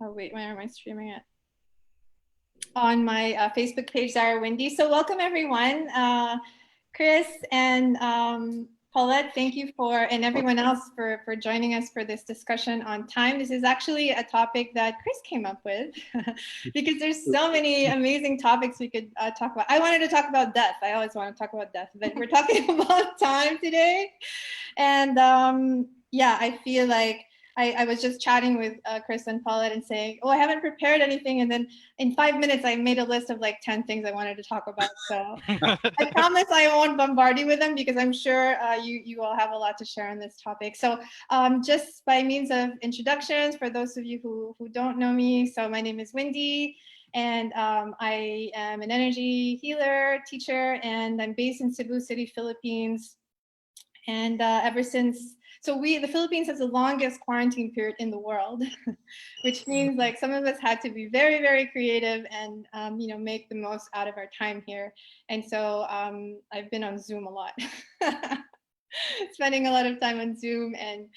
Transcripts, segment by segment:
Oh wait, where am I streaming it? On my Facebook page, Zara Wendy. So welcome everyone. Chris and Paulette, thank you and everyone else for joining us for this discussion on time. This is actually a topic that Chris came up with because there's so many amazing topics we could talk about. I wanted to talk about death. I always want to talk about death, but we're talking about time today. And yeah, I feel like I was just chatting with Chris and Paulette and saying, oh, I haven't prepared anything. And then in 5 minutes, I made a list of like 10 things I wanted to talk about. So I promise I won't bombard you with them because I'm sure you all have a lot to share on this topic. So just by means of introductions, for those of you who don't know me, so my name is Wendy. And I am an energy healer, teacher, and I'm based in Cebu City, Philippines. And ever since, the Philippines has the longest quarantine period in the world, which means like some of us had to be very, very creative and, make the most out of our time here. And so I've been on Zoom a lot, spending a lot of time on Zoom and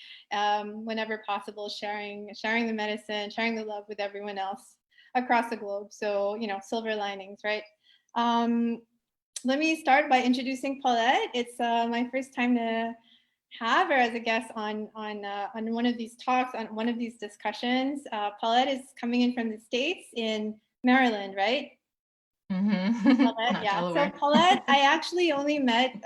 whenever possible, sharing the medicine, sharing the love with everyone else across the globe. So, silver linings, right? Let me start by introducing Paulette. It's my first time to have her as a guest on one of these talks, on one of these discussions. Paulette is coming in from the States in Maryland, right? Mm-hmm. Paulette, yeah. So Paulette, I actually only met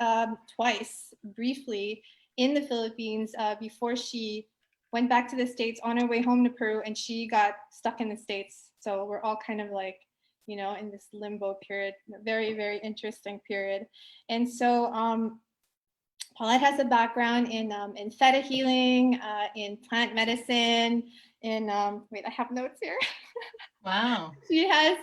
twice, briefly, in the Philippines before she went back to the States on her way home to Peru, and she got stuck in the States. So we're all kind of like, in this limbo period, very, very interesting period. And so Paulette has a background in theta healing, in plant medicine, in, wait, I have notes here. Wow. She has,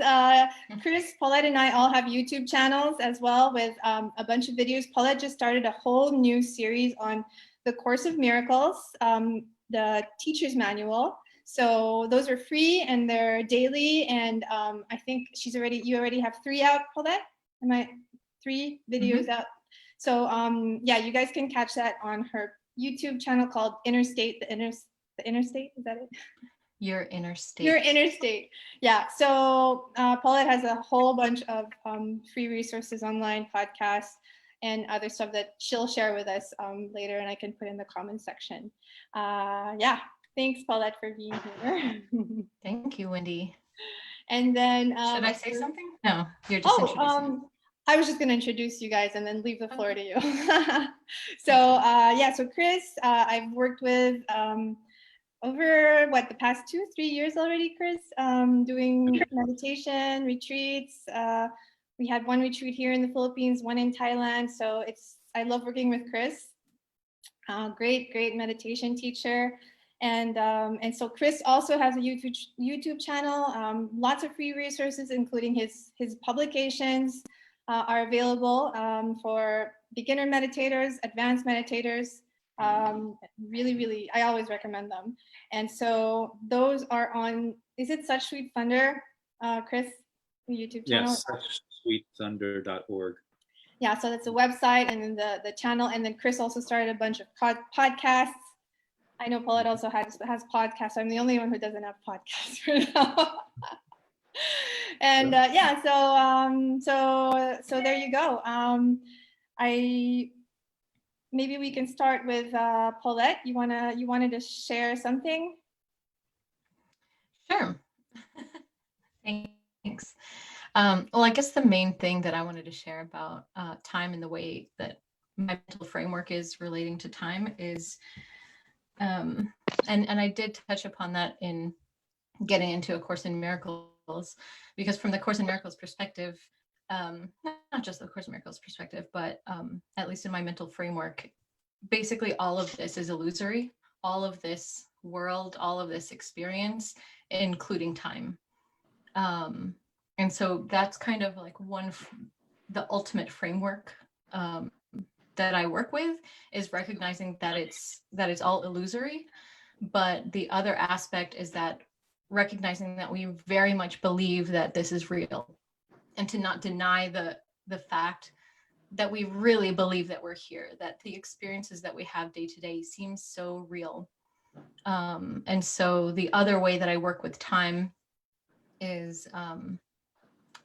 Chris, Paulette and I all have YouTube channels as well with a bunch of videos. Paulette just started a whole new series on the Course of Miracles, the teacher's manual. So those are free and they're daily. And I think you already have 3 out, Paulette? Am I 3 videos out? So yeah, you guys can catch that on her YouTube channel called Interstate, the Interstate, is that it? Your Interstate. Your Interstate. Yeah, so Paulette has a whole bunch of free resources online, podcasts, and other stuff that she'll share with us later, and I can put in the comment section. Yeah, thanks Paulette for being here. Thank you, Wendy. And then should I say something? No, you're just introducing. I was just going to introduce you guys and then leave the floor to you. So yeah, so Chris, I've worked with over the past 2-3 years already, Chris, doing meditation retreats. We had 1 retreat here in the Philippines, 1 in Thailand. So I love working with Chris. Great meditation teacher. And so Chris also has a YouTube channel. Lots of free resources, including his publications are available for beginner meditators, advanced meditators. Really, I always recommend them. And so those are on, is it Such Sweet Thunder, Chris, the YouTube channel? Yes, suchsweetthunder.org. Yeah, so that's the website and then the channel. And then Chris also started a bunch of podcasts. I know Paulette also has podcasts. I'm the only one who doesn't have podcasts for now. And yeah, so there you go. Maybe we can start with Paulette. You wanted to share something? Sure. Thanks. Well, I guess the main thing that I wanted to share about time and the way that my mental framework is relating to time is, and I did touch upon that in getting into A Course in Miracles, because from the Course in Miracles perspective, not just the Course in Miracles perspective, but at least in my mental framework, basically all of this is illusory. All of this world, all of this experience, including time. And so that's kind of like the ultimate framework that I work with, is recognizing that it's all illusory. But the other aspect is that recognizing that we very much believe that this is real, and to not deny the fact that we really believe that we're here, that the experiences that we have day to day seem so real. And so the other way that I work with time is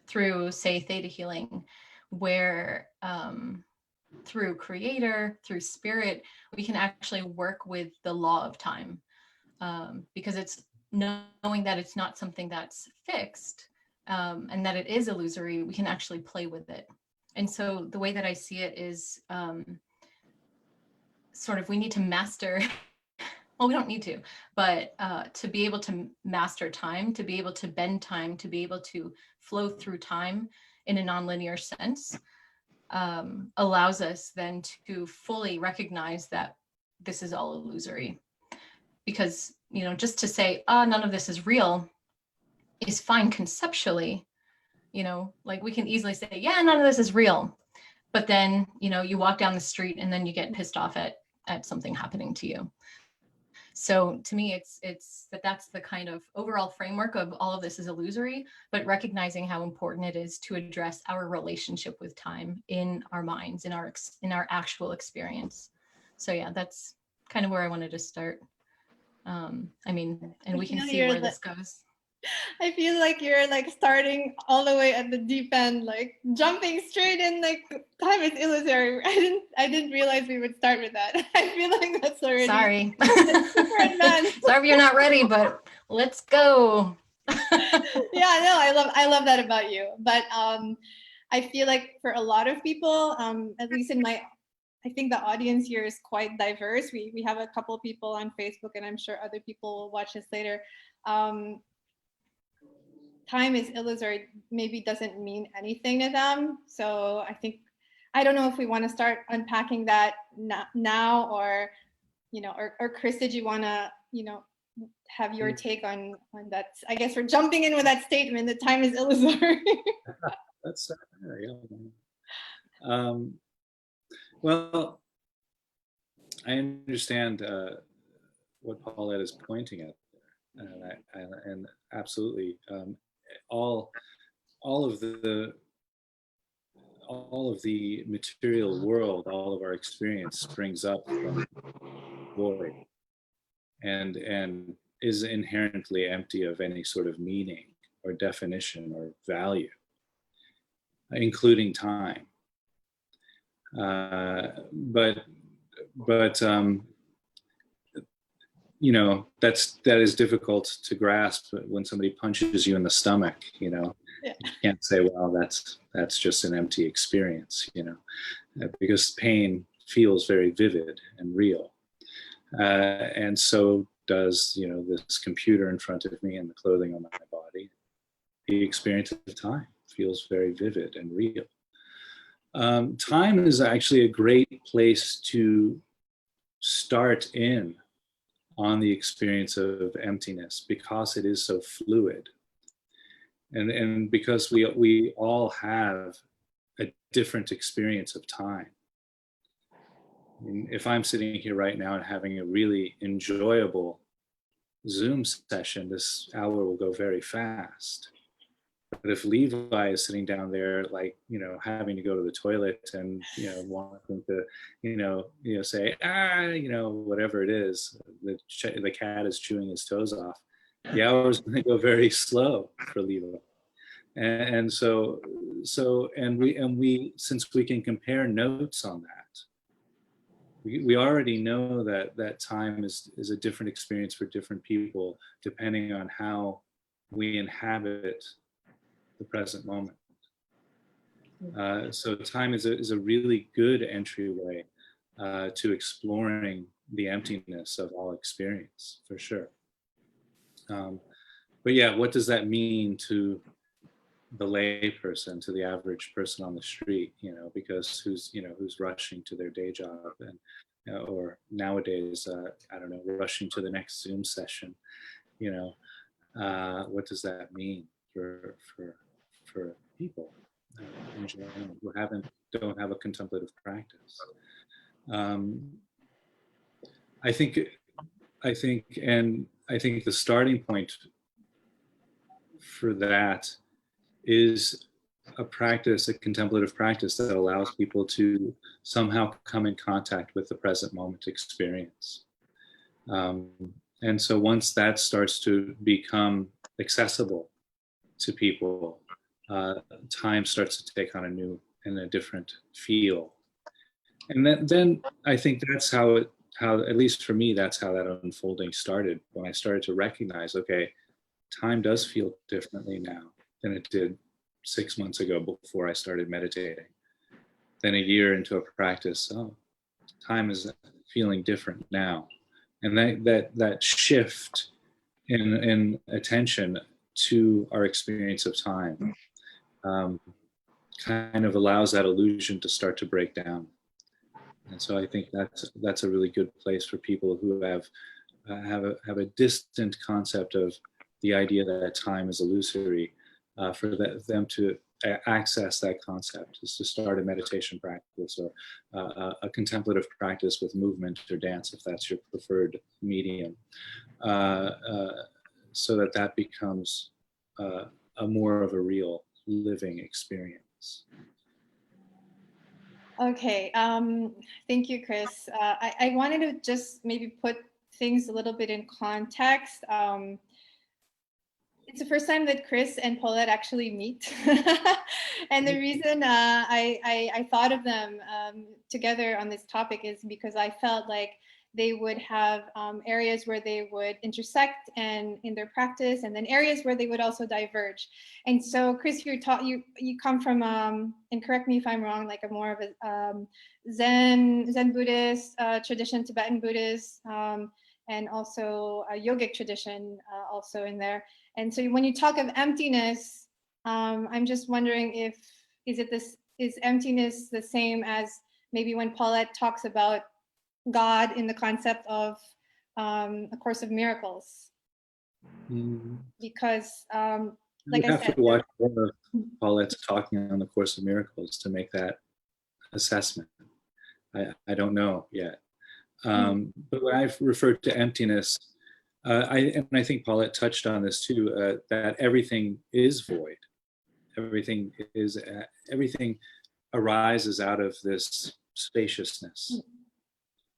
through, say, theta healing, where through creator, through spirit, we can actually work with the law of time, because it's knowing that it's not something that's fixed, and that it is illusory. We can actually play with it. And so the way that I see it is sort of, we need to master well, we don't need to, but to be able to master time, to be able to bend time, to be able to flow through time in a nonlinear sense, allows us then to fully recognize that this is all illusory. Because, you know, just to say, none of this is real is fine conceptually, you know, like we can easily say, yeah, none of this is real. But then, you know, you walk down the street and then you get pissed off at something happening to you. So to me, it's that's the kind of overall framework of all of this is illusory, but recognizing how important it is to address our relationship with time in our minds, in our actual experience. So yeah, that's kind of where I wanted to start. I mean, and we can see where this goes. I feel like you're like starting all the way at the deep end, like jumping straight in, like time is illusory. I didn't realize we would start with that. I feel like that's already Sorry. super advanced. Sorry if you're not ready, but let's go. Yeah, no, I love that about you. But I feel like for a lot of people, at least in my, I think the audience here is quite diverse. We have a couple of people on Facebook, and I'm sure other people will watch this later. Time is illusory maybe doesn't mean anything to them. So I think, I don't know if we want to start unpacking that now, or, you know, or Chris, did you want to, you know, have your take on that? I guess we're jumping in with that statement that time is illusory. Let's start there. Yeah. Well, I understand what Paulette is pointing at, and absolutely, all of the material world, all of our experience springs up from void, and is inherently empty of any sort of meaning or definition or value, including time. But you know, that is difficult to grasp when somebody punches you in the stomach. You know, Yeah. You can't say, well, that's just an empty experience. You know, because pain feels very vivid and real, and so does, you know, this computer in front of me and the clothing on my body. The experience of time feels very vivid and real. Time is actually a great place to start in on the experience of emptiness, because it is so fluid, and because we all have a different experience of time. If I'm sitting here right now and having a really enjoyable Zoom session, this hour will go very fast. But if Levi is sitting down there, like, you know, having to go to the toilet and, you know, wanting to, you know, say, you know, whatever it is, the cat is chewing his toes off, the hour is going to go very slow for Levi. And so we since we can compare notes on that, we already know that time is a different experience for different people, depending on how we inhabit the present moment. So time is a really good entryway to exploring the emptiness of all experience, for sure. But yeah, what does that mean to the lay person, to the average person on the street? You know, because who's rushing to their day job, and or nowadays, I don't know, rushing to the next Zoom session. You know, what does that mean for people in general who don't have a contemplative practice? I think the starting point for that is a contemplative practice that allows people to somehow come in contact with the present moment experience. Um, and so once that starts to become accessible to people, time starts to take on a new and a different feel. And then I think that's how, at least for me, that's how that unfolding started. When I started to recognize, okay, time does feel differently now than it did 6 months ago before I started meditating. Then a year into a practice, oh, time is feeling different now. And that shift in attention to our experience of time kind of allows that illusion to start to break down. And so I think that's a really good place for people who have a distant concept of the idea that time is illusory, for them to access that concept, is to start a meditation practice or a contemplative practice with movement or dance, if that's your preferred medium, so that becomes a more of a real living experience. Okay, thank you, Chris. I wanted to just maybe put things a little bit in context. It's the first time that Chris and Paulette actually meet. And the reason I thought of them together on this topic is because I felt like they would have areas where they would intersect and in their practice, and then areas where they would also diverge. And so, Chris, you come from, and correct me if I'm wrong, like a more of a Zen Buddhist tradition, Tibetan Buddhist, and also a yogic tradition also in there. And so when you talk of emptiness, I'm just wondering is emptiness the same as maybe when Paulette talks about God in the concept of A Course of Miracles? Because like you I have said, to watch more of Paulette's talking on the Course of Miracles to make that assessment. I don't know yet. But when I've referred to emptiness, I think Paulette touched on this too, that everything is void. Everything arises out of this spaciousness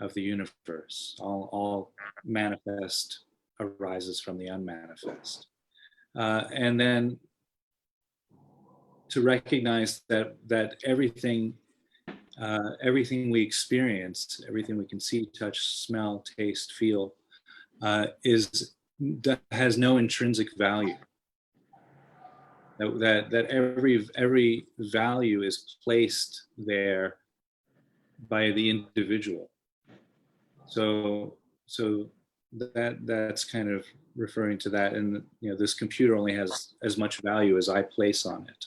of the universe. All manifest arises from the unmanifest. And then to recognize that everything we experience, everything we can see, touch, smell, taste, feel, has no intrinsic value. That every value is placed there by the individual. So that's kind of referring to that. And this computer only has as much value as I place on it.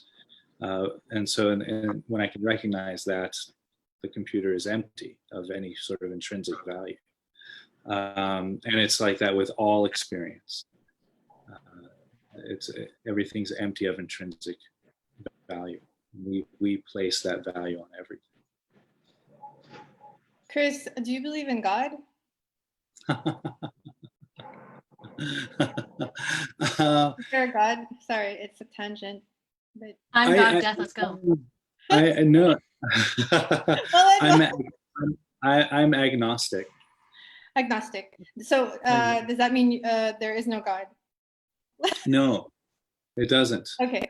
And so and when I can recognize that the computer is empty of any sort of intrinsic value. And it's like that with all experience. Everything's empty of intrinsic value. We place that value on everything. Chris, do you believe in God? Is there a God? Sorry, it's a tangent. But I'm God, Death, let's go. I know. Well, I'm agnostic. Agnostic. So does that mean there is no God? No, it doesn't. Okay.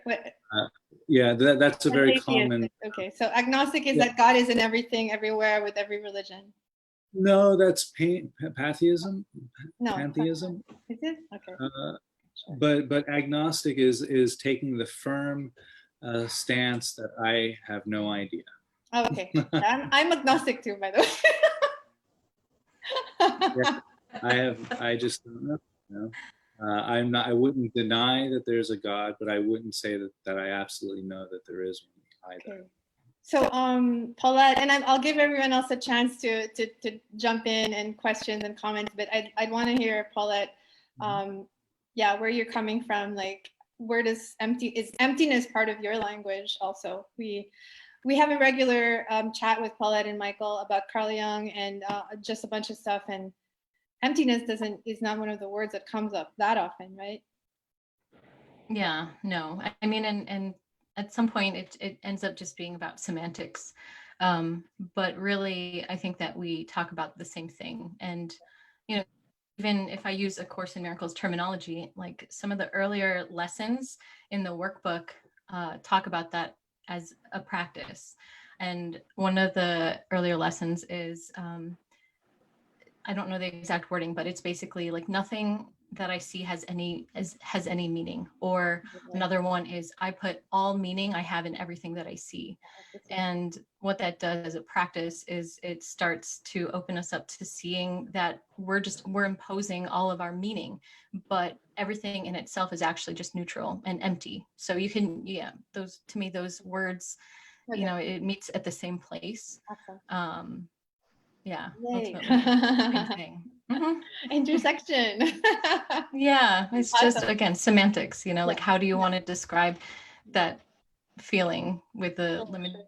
Yeah, that's a very common. Okay, so agnostic is that God is in everything, everywhere, with every religion. No, that's pantheism. No. Pantheism. Is it? Okay. But agnostic is taking the firm stance that I have no idea. Oh, okay. I'm agnostic too, by the way. Yeah, I just don't know. I'm not. I wouldn't deny that there's a God, but I wouldn't say that I absolutely know that there is one either. Okay. So, Paulette, and I'll give everyone else a chance to jump in and questions and comments, but I'd want to hear, Paulette, where you're coming from. Like, where is emptiness part of your language? Also, we have a regular chat with Paulette and Michael about Carl Jung and just a bunch of stuff, and emptiness is not one of the words that comes up that often, right? Yeah, no. I mean, and at some point it ends up just being about semantics. But really, I think that we talk about the same thing. And, even if I use A Course in Miracles terminology, like some of the earlier lessons in the workbook talk about that as a practice. And one of the earlier lessons is, I don't know the exact wording, but it's basically like nothing that I see has any meaning. Or another one is, I put all meaning I have in everything that I see. And what that does as a practice is it starts to open us up to seeing that we're imposing all of our meaning, but everything in itself is actually just neutral and empty. So you can, those, to me, those words, it meets at the same place. Awesome. Yeah, Yay. ultimately, same thing. Mm-hmm. Intersection. Yeah, it's just, Awesome. again, semantics, like how do you want to describe that feeling with the limited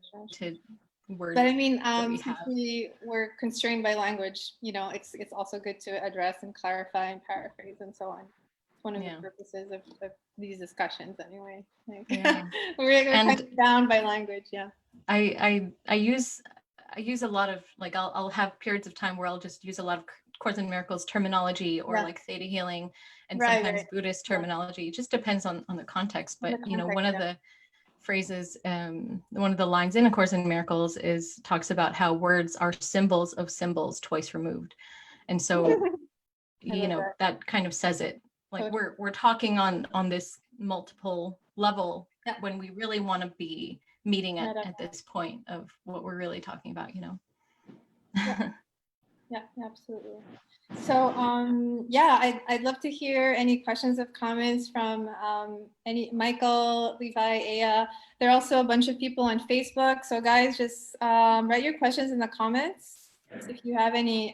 words? But I mean, that we since have. we were constrained by language, it's also good to address and clarify and paraphrase and so on. It's one of the purposes of these discussions anyway. Like, we're kind of bound by language. Yeah. I use a lot of, like, I'll have periods of time where I'll just use a lot of Course in Miracles terminology, or like theta healing, and sometimes Buddhist terminology. It just depends on the context. But one of the phrases, one of the lines in A Course in Miracles talks about how words are symbols of symbols twice removed. And so that kind of says it. Like, we're talking on this multiple level when we really want to be meeting at this point of what we're really talking about, Yeah, absolutely. So, I'd love to hear any questions or comments from any Michael, Levi, Aya. There are also a bunch of people on Facebook. So guys, just write your questions in the comments if you have any.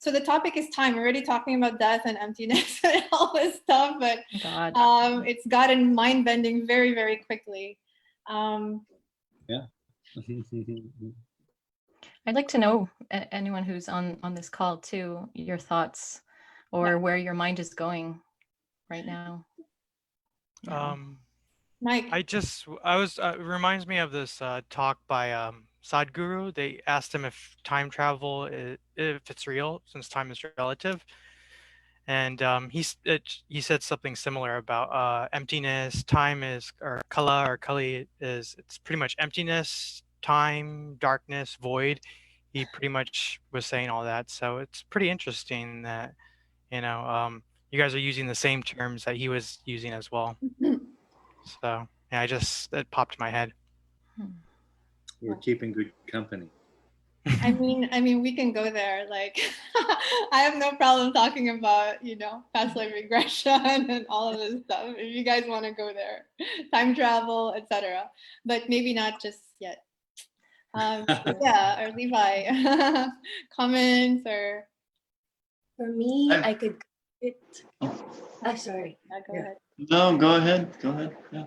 So the topic is time. We're already talking about death and emptiness and all this stuff, but it's gotten mind-bending very, very quickly. Yeah. I'd like to know, anyone who's on this call too, your thoughts or where your mind is going right now. Mike. It reminds me of this talk by Sadhguru. They asked him if time travel, if it's real, since time is relative. And he said something similar about emptiness. Time is, or kali is, it's pretty much emptiness, time, darkness, void. He pretty much was saying all that. So it's pretty interesting that, you guys are using the same terms that he was using as well. So yeah, it popped in my head. We're keeping good company. I mean, we can go there. Like, I have no problem talking about, past life regression and all of this stuff. If you guys want to go there, time travel, etc. But maybe not just yet. Or Levi, comments or. For me, I could. Sorry. Go ahead. No, go ahead. Go ahead. Yeah.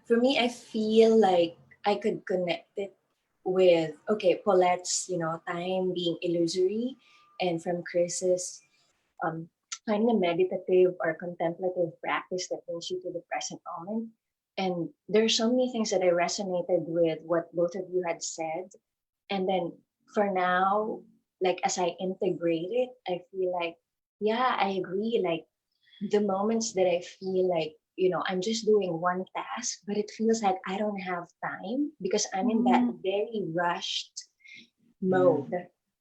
For me, I feel like I could connect it with, Paulette's, time being illusory, and from Chris's finding a meditative or contemplative practice that brings you to the present moment. And there's so many things that I resonated with what both of you had said. And then for now, like, as I integrate it, I feel like, yeah, I agree. Like, the moments that I feel like, I'm just doing one task, but it feels like I don't have time because I'm in that very rushed mode.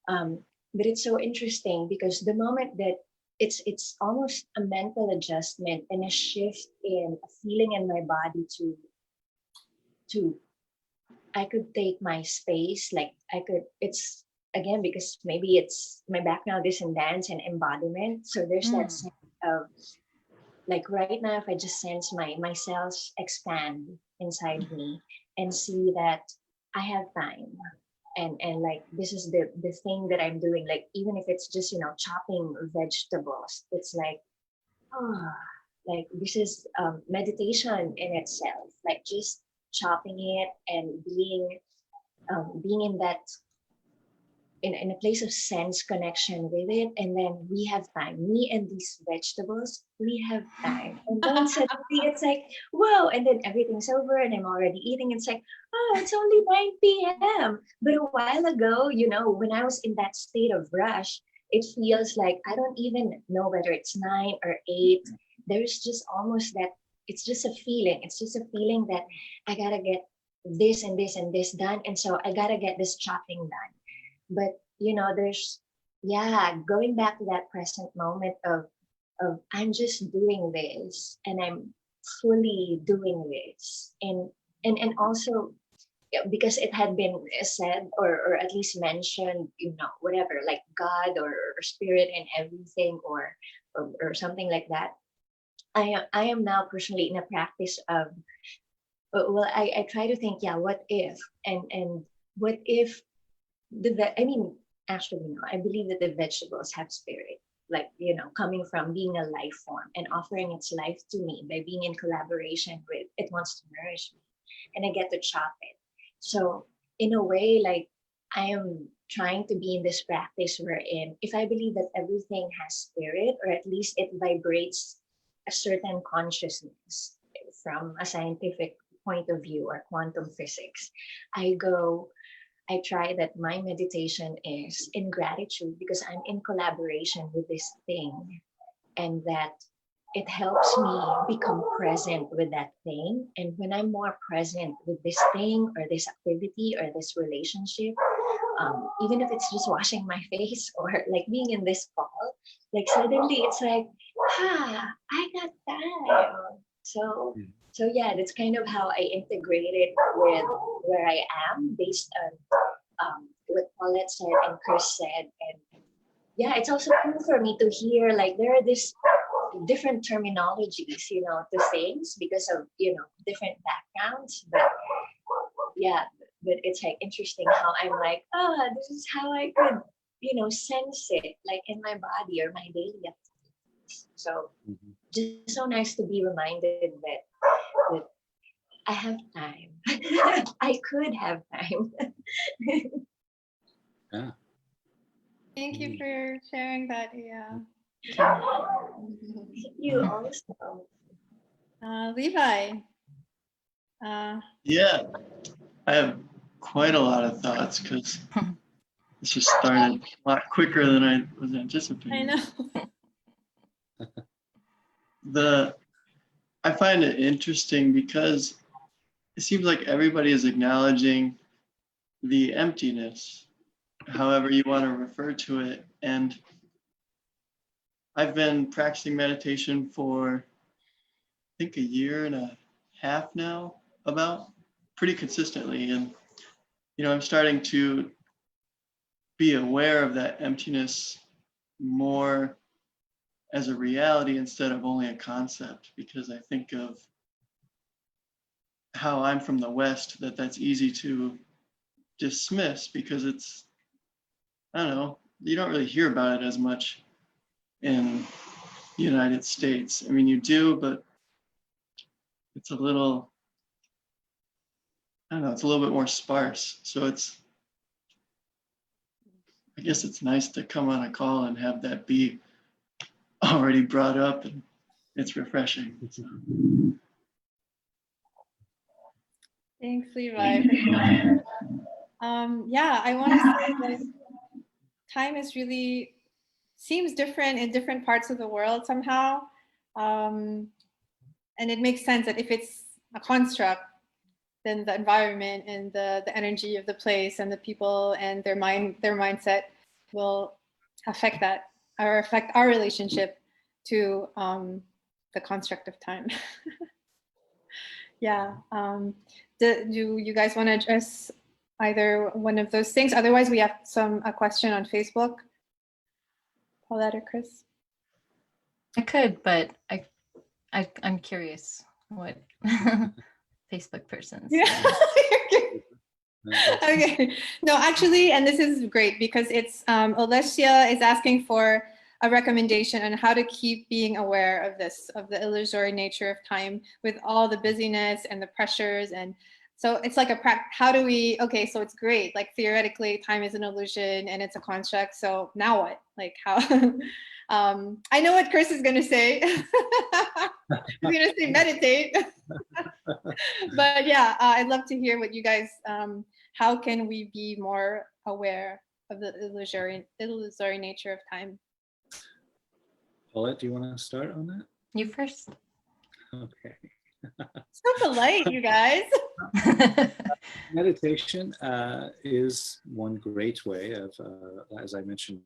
But it's so interesting because the moment that it's almost a mental adjustment and a shift in a feeling in my body to I could take my space, like it's again, because maybe it's my background is in dance and embodiment. So there's that sense of, like, right now, if I just sense my cells expand inside me and see that I have time, and like, this is the thing that I'm doing, like, even if it's just, chopping vegetables, it's like, like, this is meditation in itself, like just chopping it and being in that, in a place of sense connection with it. And then we have time, me and these vegetables, we have time. And then suddenly it's like, whoa, and then everything's over and I'm already eating. It's like, oh, it's only 9 p.m. But a while ago, when I was in that state of rush, it feels like I don't even know whether it's 9 or 8. There's just almost that, it's just a feeling. It's just a feeling that I gotta get this and this and this done. And so I gotta get this chopping done. But, you know, there's, yeah, going back to that present moment of I'm just doing this and I'm fully doing this. And also, yeah, because it had been said or at least mentioned, you know, whatever, like God or spirit and everything or something like that. I am now personally in a practice of, well, I try to think, yeah, what if, and what if I mean, actually, no, I believe that the vegetables have spirit, like, you know, coming from being a life form and offering its life to me by being in collaboration with it, wants to nourish me, and I get to chop it. So in a way, like, I am trying to be in this practice wherein if I believe that everything has spirit, or at least it vibrates a certain consciousness from a scientific point of view or quantum physics, I try that my meditation is in gratitude because I'm in collaboration with this thing, and that it helps me become present with that thing. And when I'm more present with this thing or this activity or this relationship, even if it's just washing my face or like being in this call, like suddenly it's like, I got time. So yeah, that's kind of how I integrate it with where I am based on what Paulette said and Chris said. And yeah, it's also cool for me to hear like there are these different terminologies, you know, to things because of, you know, different backgrounds. But yeah, but it's like interesting how I'm like, this is how I could, you know, sense it like in my body or my daily activities. So just so nice to be reminded that I have time. I could have time. Yeah. Thank you for sharing that. Yeah. You also. Levi. Yeah, I have quite a lot of thoughts because this just started a lot quicker than I was anticipating. I know. I find it interesting because it seems like everybody is acknowledging the emptiness, however you want to refer to it. And I've been practicing meditation for, I think, 1.5 years now, about pretty consistently. And, you know, I'm starting to be aware of that emptiness more as a reality instead of only a concept, because I think of how I'm from the West, that's easy to dismiss because it's, I don't know, you don't really hear about it as much in the United States. I mean, you do, but it's a little, I don't know, it's a little bit more sparse. So I guess it's nice to come on a call and have that be already brought up, and it's refreshing. So. Thanks, Levi. Yeah, I want to say that time is really seems different in different parts of the world somehow. And it makes sense that if it's a construct, then the environment and the energy of the place and the people and their mindset will affect that or affect our relationship to the construct of time. Yeah. Do you guys want to address either one of those things? Otherwise, we have a question on Facebook. Paulette or Chris? I could, but I'm curious what Facebook persons. Yeah. Okay. No, actually, and this is great because it's Alessia is asking for a recommendation on how to keep being aware of this, of the illusory nature of time with all the busyness and the pressures. And so it's like how do we, okay, so it's great. Like theoretically, time is an illusion and it's a construct. So now what? Like how, I know what Chris is going to say. He's going to say meditate. But yeah, I'd love to hear what you guys, how can we be more aware of the illusory nature of time. Paulette, do you want to start on that? You first. Okay. So polite, you guys. Meditation is one great way of, as I mentioned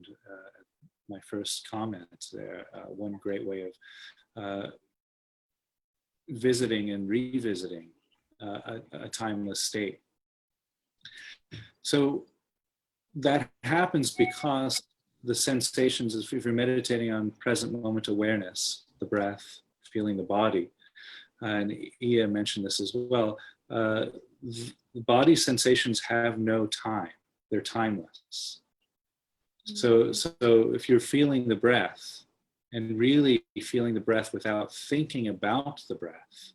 my first comment there, one great way of visiting and revisiting a timeless state. So that happens because the sensations, if you're meditating on present moment awareness, the breath, feeling the body, and Ia mentioned this as well, the body sensations have no time. They're timeless. So if you're feeling the breath and really feeling the breath without thinking about the breath,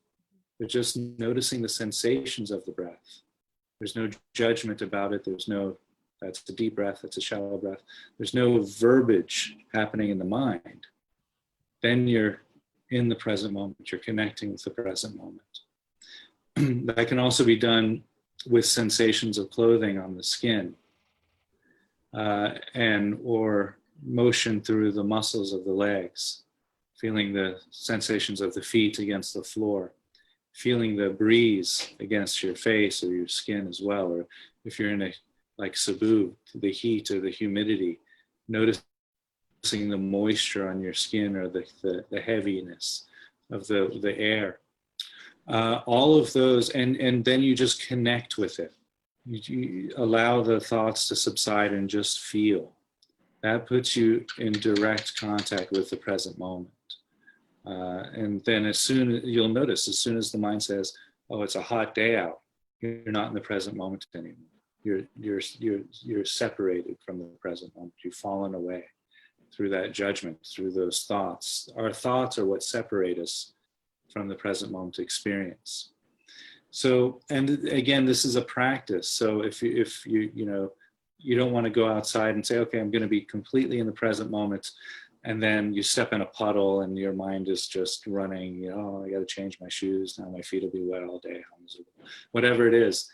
but just noticing the sensations of the breath, there's no judgment about it. There's no, that's a deep breath, that's a shallow breath. There's no verbiage happening in the mind. Then you're in the present moment. You're connecting with the present moment. That can also be done with sensations of clothing on the skin and or motion through the muscles of the legs, feeling the sensations of the feet against the floor, feeling the breeze against your face or your skin as well, or if you're in a like Cebu, the heat or the humidity, noticing the moisture on your skin or the heaviness of the air. All of those, and then you just connect with it. You allow the thoughts to subside and just feel. That puts you in direct contact with the present moment. And then you'll notice, as soon as the mind says, oh, it's a hot day out, you're not in the present moment anymore. You're separated from the present moment. You've fallen away through that judgment, through those thoughts. Our thoughts are what separate us from the present moment experience. So, and again, this is a practice. So if you don't want to go outside and say, okay, I'm going to be completely in the present moment, and then you step in a puddle and your mind is just running, I got to change my shoes. Now my feet will be wet all day. Whatever it is,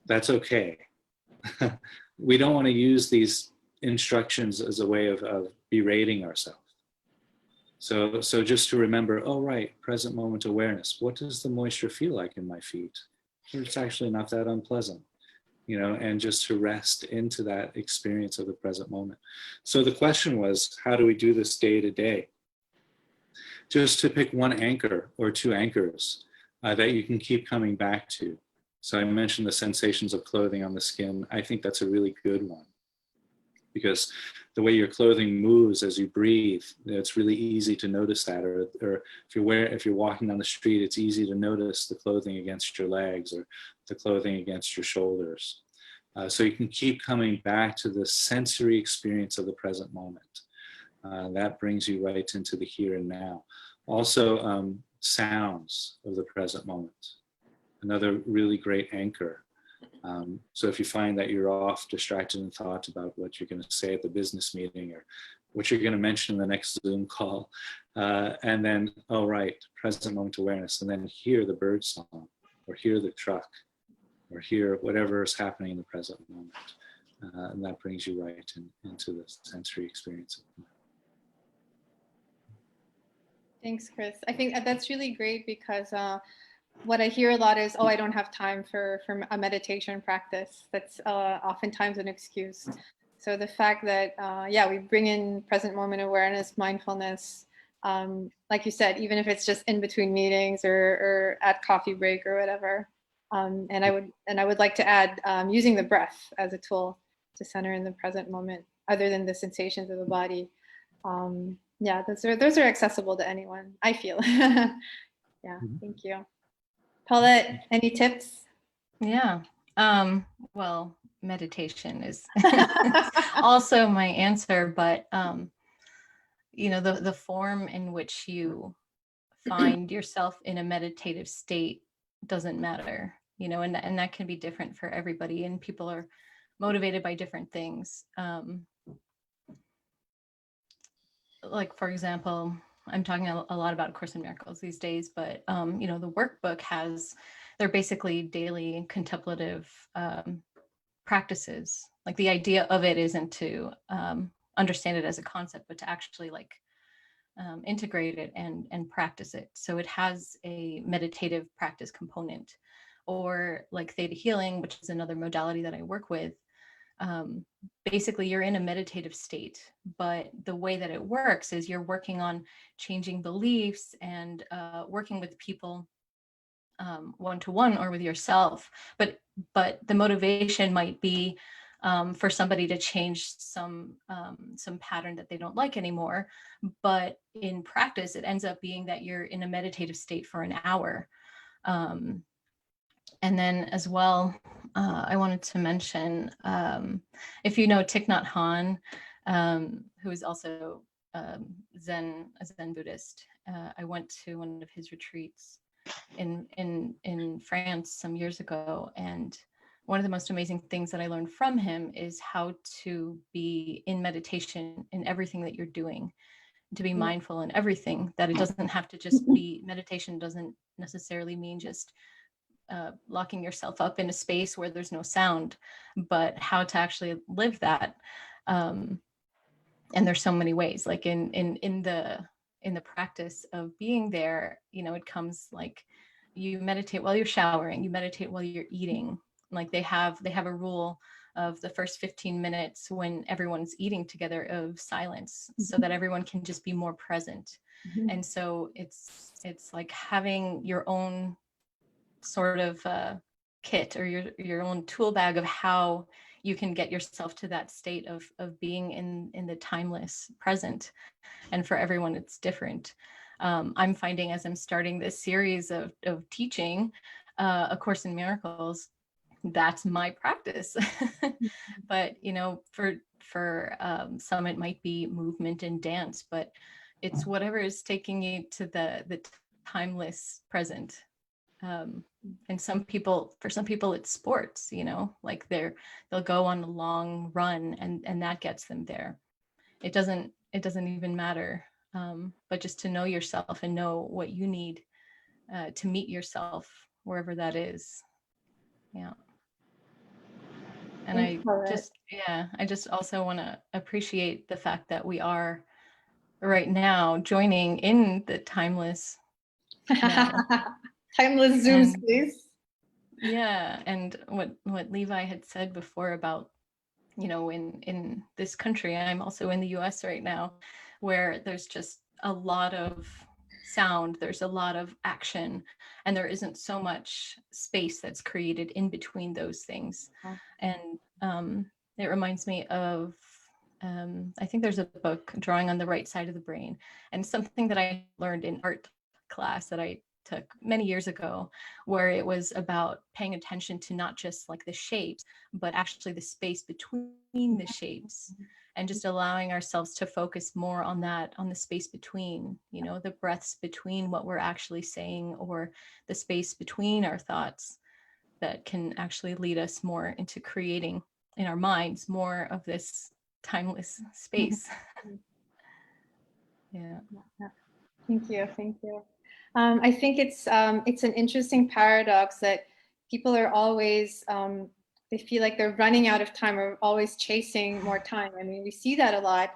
that's okay. We don't want to use these instructions as a way of berating ourselves. So just to remember, oh, right, present moment awareness. What does the moisture feel like in my feet? It's actually not that unpleasant, and just to rest into that experience of the present moment. So the question was, how do we do this day to day? Just to pick one anchor or two anchors that you can keep coming back to. So I mentioned the sensations of clothing on the skin. I think that's a really good one, because the way your clothing moves as you breathe, it's really easy to notice that. Or if you're walking down the street, it's easy to notice the clothing against your legs or the clothing against your shoulders. So you can keep coming back to the sensory experience of the present moment. That brings you right into the here and now. Also, sounds of the present moment. Another really great anchor. So if you find that you're off distracted in thought about what you're going to say at the business meeting or what you're going to mention in the next Zoom call, and then, oh, right, present moment awareness, and then hear the bird song or hear the truck or hear whatever is happening in the present moment. And that brings you right into the sensory experience. Thanks, Chris. I think that's really great because what I hear a lot is, oh, I don't have time for a meditation practice. That's oftentimes an excuse. So the fact that, we bring in present moment awareness, mindfulness, like you said, even if it's just in between meetings or at coffee break or whatever. And I would like to add using the breath as a tool to center in the present moment, other than the sensations of the body. Those are accessible to anyone, I feel. Thank you. Paulette, any tips? Yeah. Well, meditation is also my answer, but the form in which you find yourself in a meditative state doesn't matter, and that can be different for everybody, and people are motivated by different things. Like, for example, I'm talking a lot about Course in Miracles these days, but the workbook they're basically daily contemplative practices. Like the idea of it isn't to understand it as a concept, but to actually like integrate it and practice it. So it has a meditative practice component, or like theta healing, which is another modality that I work with. Basically, you're in a meditative state, but the way that it works is you're working on changing beliefs and working with people one-to-one or with yourself. But the motivation might be for somebody to change some pattern that they don't like anymore. But in practice, it ends up being that you're in a meditative state for an hour. And then as well, I wanted to mention, if you know Thich Nhat Hanh, who is also a Zen Buddhist, I went to one of his retreats in France some years ago, and one of the most amazing things that I learned from him is how to be in meditation in everything that you're doing, to be mindful in everything, that it doesn't have to just be meditation, doesn't necessarily mean just locking yourself up in a space where there's no sound, but how to actually live that. And there's so many ways, like in the practice of being there, it comes like you meditate while you're showering, you meditate while you're eating. Like they have a rule of the first 15 minutes when everyone's eating together of silence, so that everyone can just be more present. And so it's like having your own sort of kit, or your own tool bag of how you can get yourself to that state of being in the timeless present. And for everyone, it's different. I'm finding, as I'm starting this series of teaching A Course in Miracles, that's my practice. But for some it might be movement and dance, but it's whatever is taking you to the timeless present. And for some people it's sports, like they'll go on a long run and that gets them there. It doesn't even matter, but just to know yourself and know what you need to meet yourself wherever that is. Yeah. And I just also want to appreciate the fact that we are right now joining in the timeless timeless Zoom space. Yeah, and what Levi had said before about, in this country, I'm also in the US right now, where there's just a lot of sound, there's a lot of action, and there isn't so much space that's created in between those things. And it reminds me of, I think there's a book, Drawing on the Right Side of the Brain, and something that I learned in art class that I took many years ago, where it was about paying attention to not just like the shapes, but actually the space between the shapes, and just allowing ourselves to focus more on that, on the space between, the breaths between what we're actually saying, or the space between our thoughts, that can actually lead us more into creating in our minds more of this timeless space. Yeah. Thank you. I think it's an interesting paradox that people are always, they feel like they're running out of time, or always chasing more time. I mean, we see that a lot.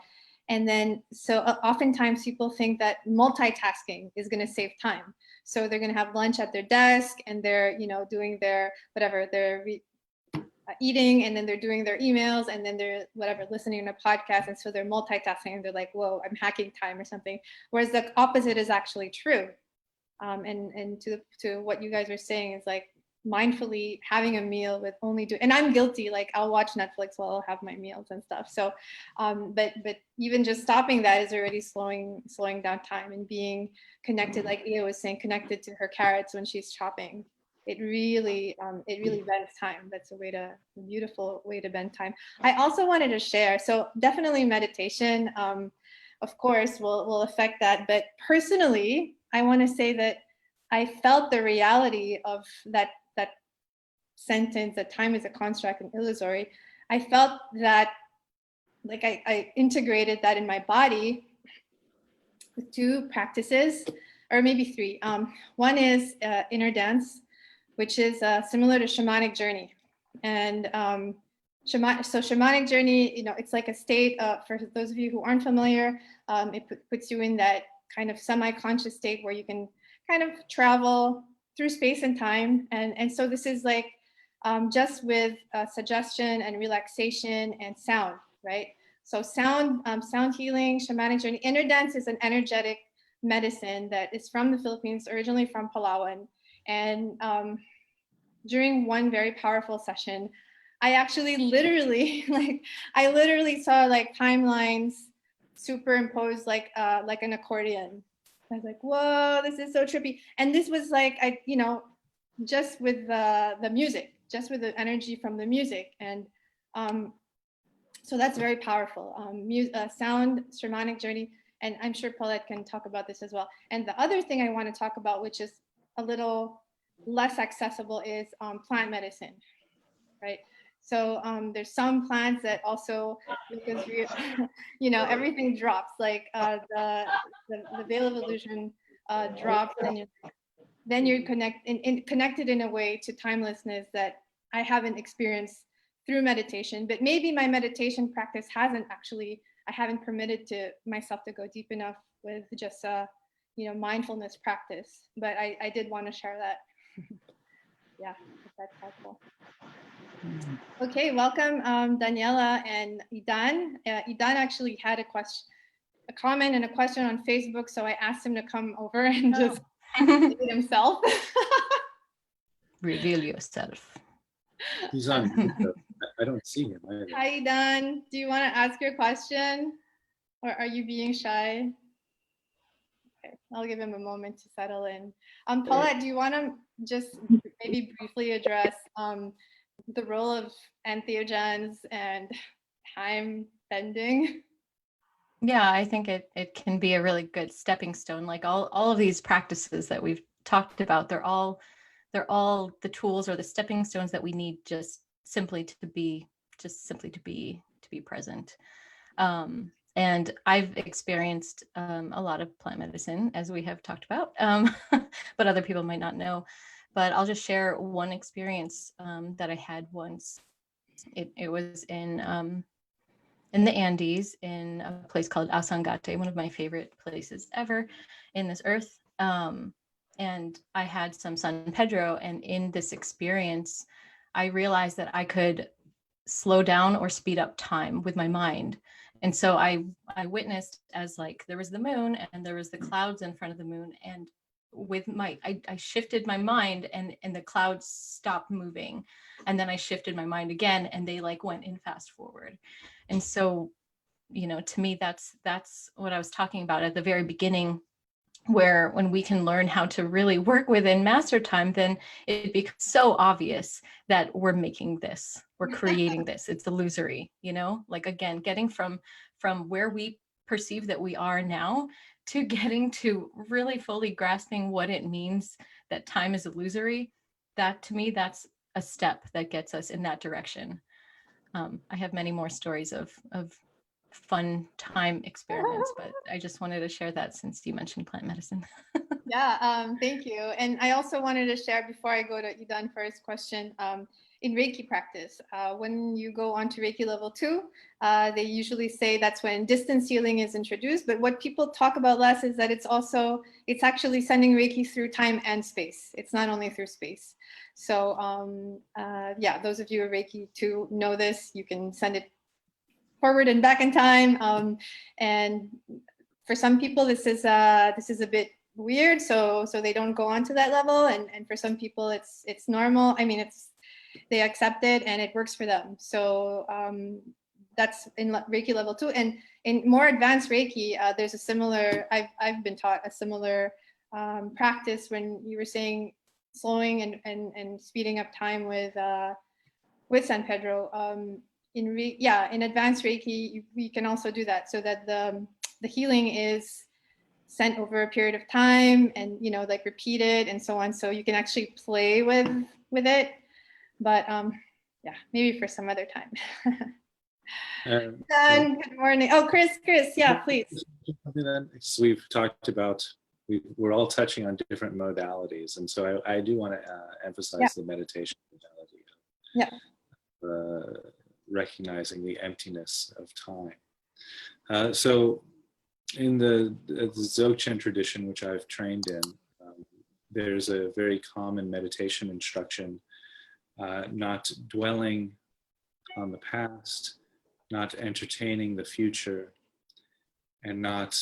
And then, so oftentimes people think that multitasking is going to save time. So they're going to have lunch at their desk, and they're, doing their, whatever, they're eating, and then they're doing their emails, and then they're listening to a podcast. And so they're multitasking, and they're like, whoa, I'm hacking time or something. Whereas the opposite is actually true. And to what you guys are saying is like mindfully having a meal with and I'm guilty, like I'll watch Netflix while I'll have my meals and stuff. So, but even just stopping that is already slowing down time, and being connected, like Ia was saying, connected to her carrots when she's chopping. It really bends time. That's a beautiful way to bend time. I also wanted to share, so definitely meditation, of course, will affect that. But personally, I want to say that I felt the reality of that sentence, that time is a construct and illusory. I felt that, like I integrated that in my body with 2 practices, or maybe 3. One is inner dance, which is similar to shamanic journey. And shamanic journey, it's like a state, for those of you who aren't familiar, it puts you in that kind of semi-conscious state where you can kind of travel through space and time. And so this is like just with suggestion and relaxation and sound, right? So sound healing, shamanic journey. Inner dance is an energetic medicine that is from the Philippines, originally from Palawan. And during one very powerful session, I actually literally saw like timelines superimposed like an accordion. I was like, whoa, this is so trippy. And this was like, just with the music, just with the energy from the music. And so that's very powerful. Sound, shamanic journey. And I'm sure Paulette can talk about this as well. And the other thing I want to talk about, which is a little less accessible, is plant medicine, right? So there's some plants that also, because everything drops, like the veil of illusion drops, and then you're connected in a way to timelessness that I haven't experienced through meditation. But maybe my meditation practice I haven't permitted to myself to go deep enough with just mindfulness practice. But I did want to share that. Yeah, if that's helpful. Okay, welcome Daniela and Idan. Idan actually had a comment and a question on Facebook, so I asked him to come over and just say it himself. Reveal yourself. He's on mute, though. I don't see him either. Hi Idan, do you want to ask your question, or are you being shy? Okay, I'll give him a moment to settle in. Paulette, do you want to just maybe briefly address the role of entheogens and time bending? Yeah, I think it can be a really good stepping stone. Like all of these practices that we've talked about, they're all the tools or the stepping stones that we need just simply to be present. And I've experienced a lot of plant medicine, as we have talked about, but other people might not know. But I'll just share one experience that I had once. It was in the Andes, in a place called Asangate, one of my favorite places ever in this earth. And I had some San Pedro, and in this experience, I realized that I could slow down or speed up time with my mind. And so I witnessed as like there was the moon and there was the clouds in front of the moon, and with I shifted my mind and the clouds stopped moving, and then I shifted my mind again and they like went in fast forward. And so, to me, that's what I was talking about at the very beginning, where when we can learn how to really work within master time, then it becomes so obvious that we're making this, we're creating this. It's illusory, like, again, getting from where we perceive that we are now to getting to really fully grasping what it means that time is illusory. That, to me, that's a step that gets us in that direction. I have many more stories of fun time experiments, but I just wanted to share that since you mentioned plant medicine. Yeah, thank you. And I also wanted to share, before I go to Idan for his question, in Reiki practice, when you go on to Reiki level 2, they usually say that's when distance healing is introduced. But what people talk about less is that it's actually sending Reiki through time and space. It's not only through space. So yeah, those of you who are Reiki 2 know this. You can send it forward and back in time. And for some people, this is a bit weird, so they don't go on to that level. And for some people, it's normal. I mean, they accept it and it works for them. So that's in Reiki level 2. And in more advanced Reiki, there's a similar, I've been taught a similar practice when you were saying slowing and speeding up time with San Pedro. In advanced Reiki, we can also do that, so that the healing is sent over a period of time and, like, repeated and so on. So you can actually play with it. But yeah, maybe for some other time. Good morning. Oh, Chris, yeah, please. We've talked about, we're all touching on different modalities. And so I do want to emphasize the meditation modality. recognizing the emptiness of time. So in the Dzogchen tradition, which I've trained in, there's a very common meditation instruction, not dwelling on the past, not entertaining the future, and not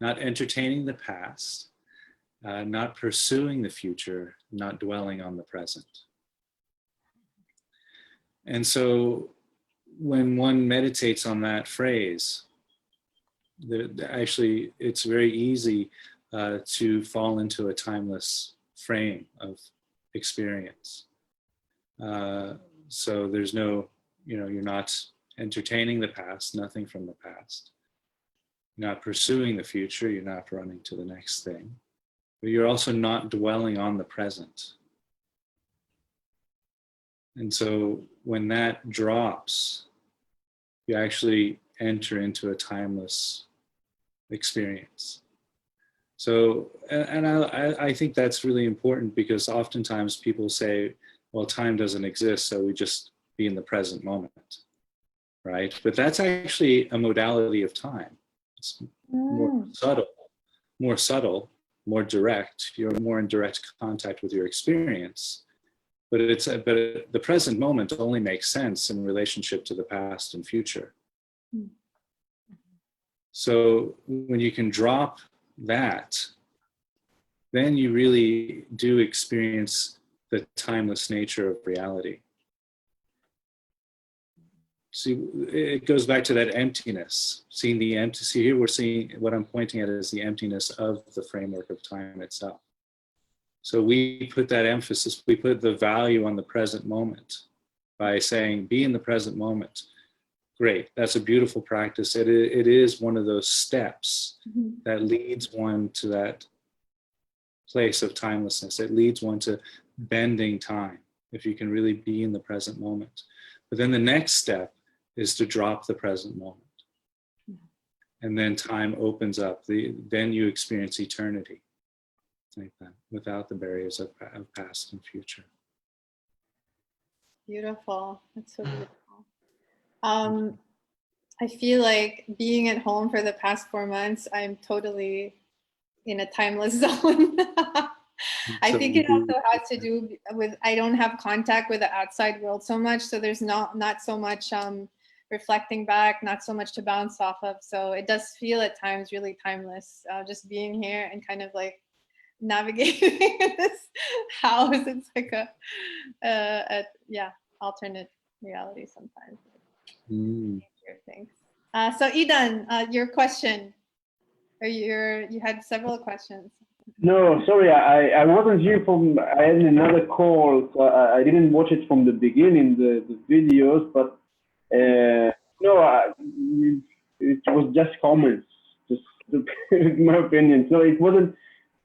entertaining the past, not pursuing the future, not dwelling on the present. And so when one meditates on that phrase, actually it's very easy to fall into a timeless frame of experience. So there's no, you're not entertaining the past, nothing from the past. You're not pursuing the future, you're not running to the next thing. But you're also not dwelling on the present. And so when that drops, you actually enter into a timeless experience. So, and I think that's really important, because oftentimes people say, well, time doesn't exist, so we just be in the present moment, right? But that's actually a modality of time. It's more subtle, more direct. You're more in direct contact with your experience. But the present moment only makes sense in relationship to the past and future. So when you can drop that, then you really do experience the timeless nature of reality. See, it goes back to that emptiness, seeing the empty. See, here we're seeing, what I'm pointing at is the emptiness of the framework of time itself. So we put that emphasis, we put the value on the present moment by saying, be in the present moment. Great, that's a beautiful practice. It is one of those steps that leads one to that place of timelessness. It leads one to bending time, if you can really be in the present moment. But then the next step is to drop the present moment. And then time opens up. Then you experience eternity, like that, without the barriers of past and future. Beautiful. That's so beautiful. I feel like being at home for the past 4 months, I'm totally in a timeless zone. I think it also has to do with, I don't have contact with the outside world so much. So there's not so much reflecting back, not so much to bounce off of. So it does feel at times really timeless, just being here and kind of like navigating this house. It's like alternate reality sometimes. Things. So Eden, your question, or you had several questions. No, sorry, I wasn't here I had another call, so I didn't watch it from the beginning, the videos, but no, it was just comments, just my opinion. So it wasn't,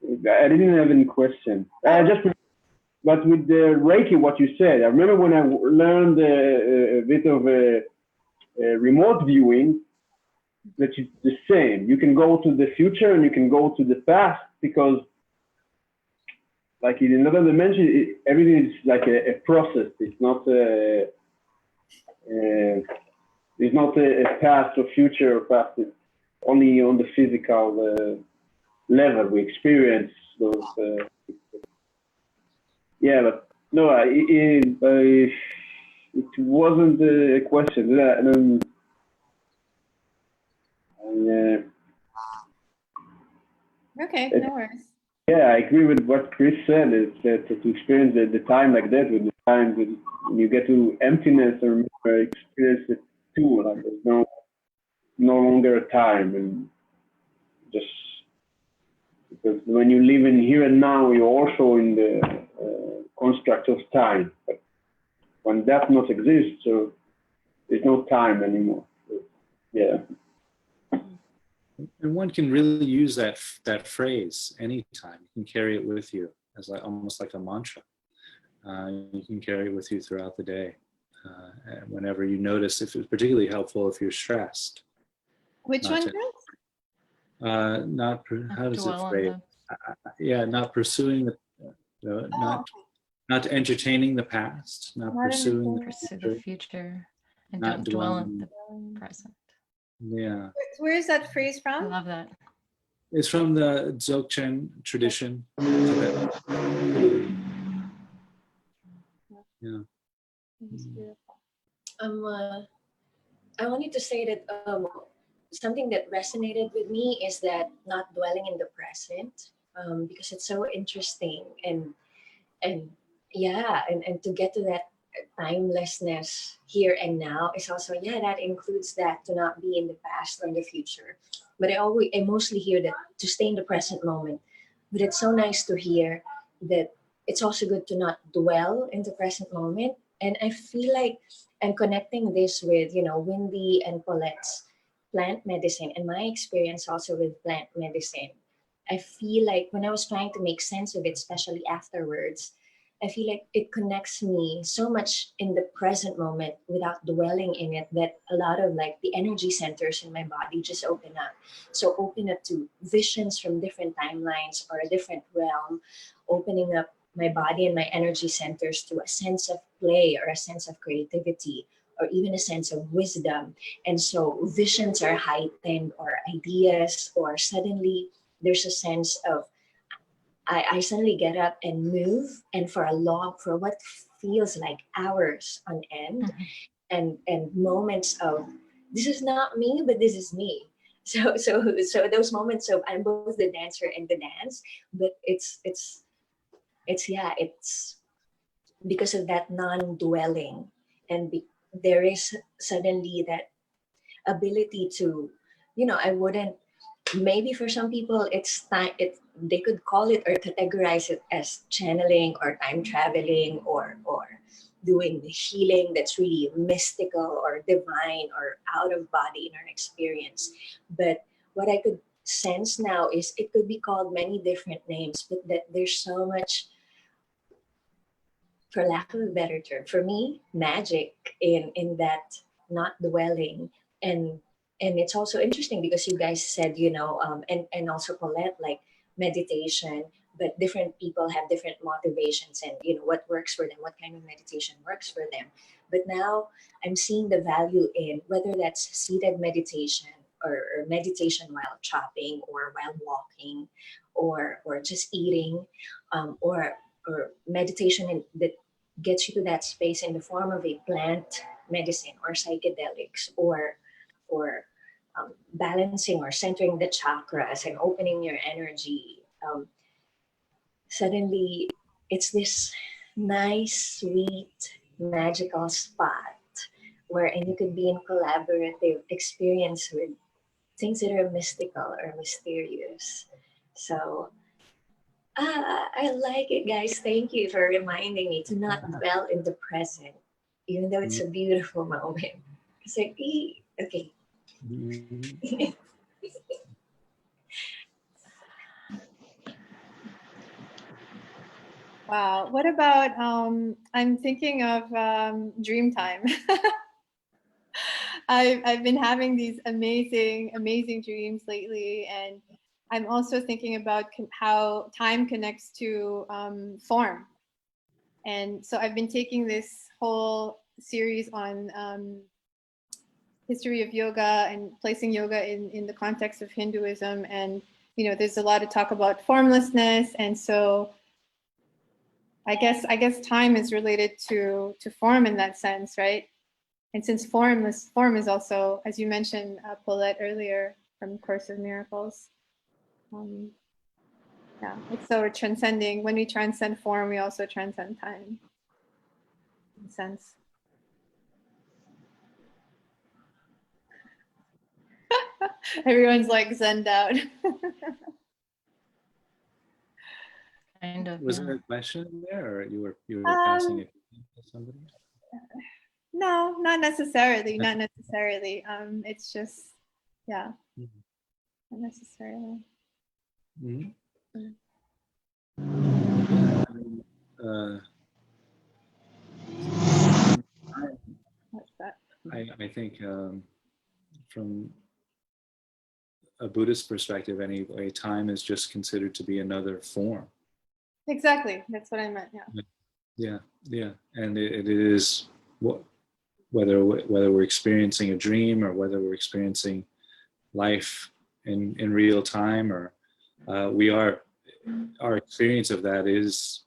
I didn't have any question. But with the Reiki, what you said, I remember when I learned a bit of remote viewing, that it's the same. You can go to the future and you can go to the past, because like in another dimension, everything is like a process. It's not a past or future or past. It's only on the physical level we experience those. But no, it wasn't a question. Okay, no worries. Yeah, I agree with what Chris said. Is that to experience the time like that, with the time when you get to emptiness, or experience it too. Like there's no longer a time, and just because when you live in here and now, you're also in the construct of time. But when that not exists, so there's no time anymore. So, yeah. And one can really use that phrase anytime. You can carry it with you as almost like a mantra. You can carry it with you throughout the day. Whenever you notice, if it's particularly helpful if you're stressed. Which one, Chris? How does it phrase? Not pursuing the, Not entertaining the past, not Not pursuing the Pursue the future, future and not don't dwell dwelling. in the present. Yeah. Where is that phrase I from? love that. It's from the Dzogchen tradition. Yeah. It's beautiful. I wanted to say that something that resonated with me is that not dwelling in the present, because it's so interesting and yeah, and to get to that timelessness here and now is also, yeah, that includes that to not be in the past or in the future. But I mostly hear that to stay in the present moment. But it's so nice to hear that it's also good to not dwell in the present moment. And I feel like I'm connecting this with, Wendy and Paulette's plant medicine and my experience also with plant medicine. I feel like when I was trying to make sense of it, especially afterwards, I feel like it connects me so much in the present moment without dwelling in it that a lot of like the energy centers in my body just open up. So open up to visions from different timelines or a different realm, opening up my body and my energy centers to a sense of play or a sense of creativity or even a sense of wisdom. And so visions are heightened or ideas, or suddenly there's a sense of I suddenly get up and move, and for what feels like hours on end, and moments of this is not me, but this is me. So those moments of I'm both the dancer and the dance, but it's because of that non-dwelling, and there is suddenly that ability to, I wouldn't, maybe for some people it's time, they could call it or categorize it as channeling or time traveling or doing the healing that's really mystical or divine or out of body in our experience. But what I could sense now is it could be called many different names, but that there's so much, for lack of a better term, for me, magic in that not dwelling. And it's also interesting because you guys said, and also Paulette, like meditation, but different people have different motivations and what works for them, what kind of meditation works for them. But now I'm seeing the value in whether that's seated meditation or meditation while chopping or while walking or just eating, or meditation that gets you to that space in the form of a plant medicine or psychedelics or balancing or centering the chakras and opening your energy. Suddenly, it's this nice, sweet, magical spot wherein you could be in collaborative experience with things that are mystical or mysterious. So I like it, guys. Thank you for reminding me to not dwell in the present, even though it's a beautiful moment. It's like, okay. Wow. What about, I'm thinking of dream time. I've been having these amazing, amazing dreams lately. And I'm also thinking about how time connects to form. And so I've been taking this whole series on history of yoga and placing yoga in the context of Hinduism. And, there's a lot of talk about formlessness. And so I guess time is related to form in that sense, right? And since form is also, as you mentioned, Paulette, earlier from Course of Miracles. Yeah, it's so transcending. When we transcend form, we also transcend time, in a sense. Everyone's like zenned out. Kind of. Was there a question there, or you were passing it to somebody? No, not necessarily. Not necessarily. It's just, yeah, not necessarily. What's that? I think from a Buddhist perspective, anyway, time is just considered to be another form. Exactly. That's what I meant. Yeah. Yeah, yeah, and it is whether we're experiencing a dream or whether we're experiencing life in real time, or our experience of that is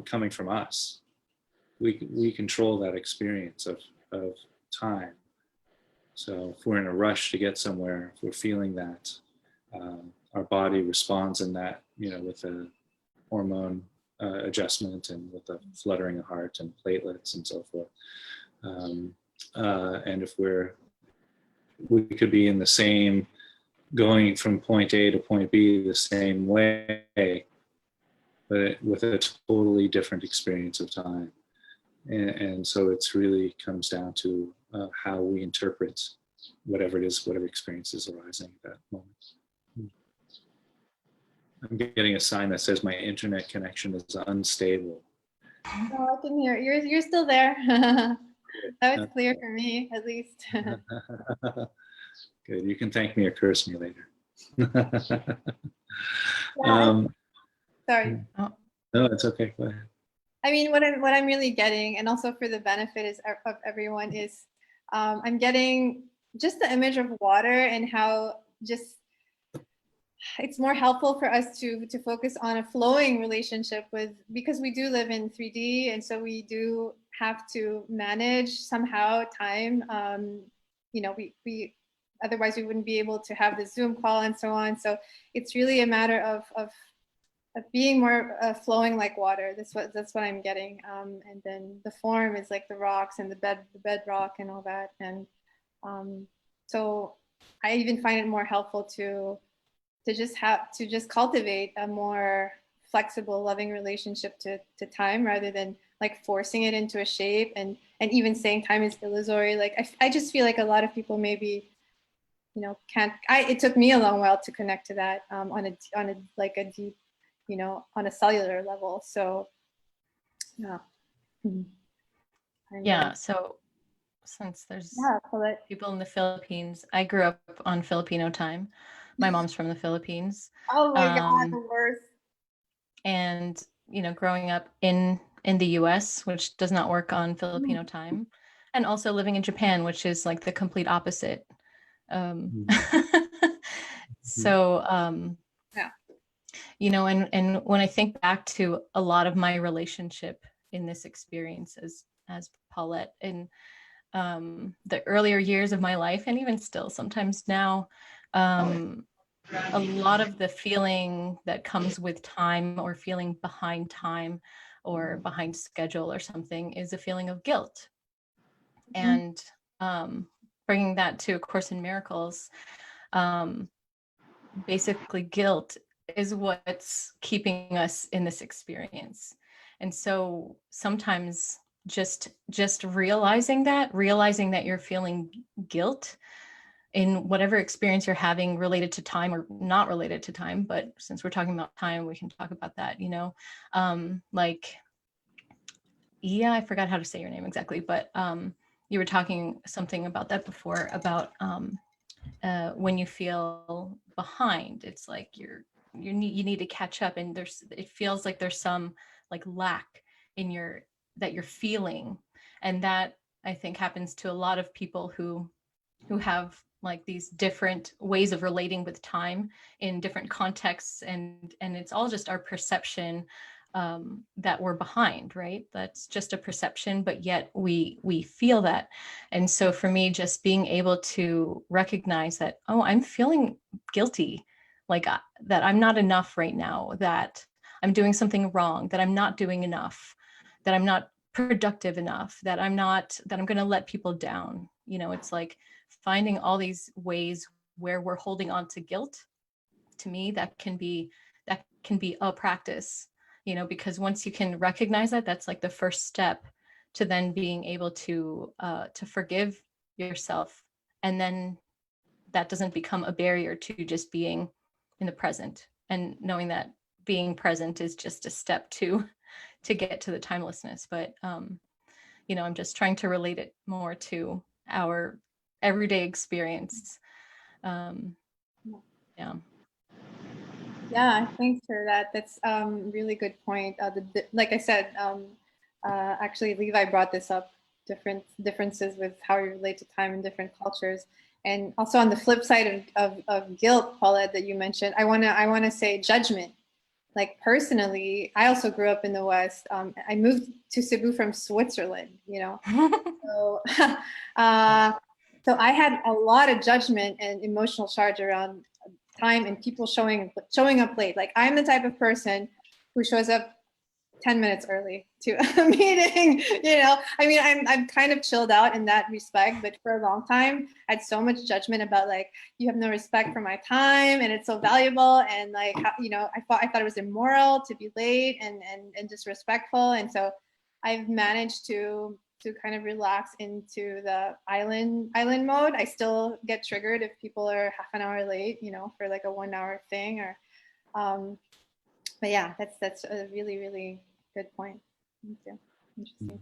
coming from us. We control that experience of time. So if we're in a rush to get somewhere, if we're feeling that, our body responds in that, with a hormone adjustment and with a fluttering of heart and platelets and so forth. And if we could be in the same, going from point A to point B the same way, but with a totally different experience of time. And so it's really comes down to how we interpret whatever it is, whatever experience is arising at that moment. I'm getting a sign that says my internet connection is unstable. Oh, I can hear you're still there. That was clear for me, at least. Good. You can thank me or curse me later. Sorry. No, it's okay. Go ahead. I mean, what I'm really getting, and also for the benefit of everyone, is I'm getting just the image of water and how just it's more helpful for us to focus on a flowing relationship because we do live in 3D, and so we do have to manage somehow time. We otherwise we wouldn't be able to have the Zoom call and so on. So it's really a matter of being more flowing like water. That's what I'm getting. And then the form is like the rocks and the bedrock and all that. And so I even find it more helpful to just cultivate a more flexible, loving relationship to time rather than like forcing it into a shape and even saying time is illusory. Like I just feel like a lot of people maybe can't. It took me a long while to connect to that on a like a deep, on a cellular level. So yeah. Yeah. So since there's people in the Philippines, I grew up on Filipino time. My mom's from the Philippines. Oh my God, the worst. And growing up in the US, which does not work on Filipino time, and also living in Japan, which is like the complete opposite. So and when I think back to a lot of my relationship in this experience as Paulette in the earlier years of my life, and even still sometimes now, a lot of the feeling that comes with time or feeling behind time or behind schedule or something is a feeling of guilt. And bringing that to A Course in Miracles, basically guilt is what's keeping us in this experience. And so sometimes just realizing that you're feeling guilt in whatever experience you're having related to time or not related to time, but since we're talking about time, we can talk about that, I forgot how to say your name exactly, but you were talking something about that before about when you feel behind, it's like you need to catch up, and it feels like there's some like lack in that you're feeling, and that I think happens to a lot of people who have like these different ways of relating with time in different contexts, and it's all just our perception that we're behind, right? That's just a perception, but yet we feel that. And so for me, just being able to recognize that, oh, I'm feeling guilty, like that I'm not enough right now, that I'm doing something wrong, that I'm not doing enough, that I'm not productive enough, that I'm going to let people down. It's like finding all these ways where we're holding on to guilt. To me, that can be a practice, because once you can recognize that, that's like the first step to then being able to forgive yourself. And then that doesn't become a barrier to just being in the present, and knowing that being present is just a step to get to the timelessness. But I'm just trying to relate it more to our everyday experience. Yeah, thanks for that. That's really good point. Like I said, actually Levi brought this up, differences with how we relate to time in different cultures. And also on the flip side of guilt, Paulette, that you mentioned, I wanna say judgment. Like personally, I also grew up in the West. I moved to Cebu from Switzerland, you know. So, so I had a lot of judgment and emotional charge around time and people showing up late. Like I'm the type of person who shows up 10 minutes early to a meeting, you know. I mean, I'm kind of chilled out in that respect, but for a long time, I had so much judgment about like, you have no respect for my time and it's so valuable. And like, you know, I thought it was immoral to be late and disrespectful. And so I've managed to kind of relax into the island mode. I still get triggered if people are half an hour late, you know, for like a 1 hour thing or, but yeah, that's a really, really good point. Thank you. Interesting.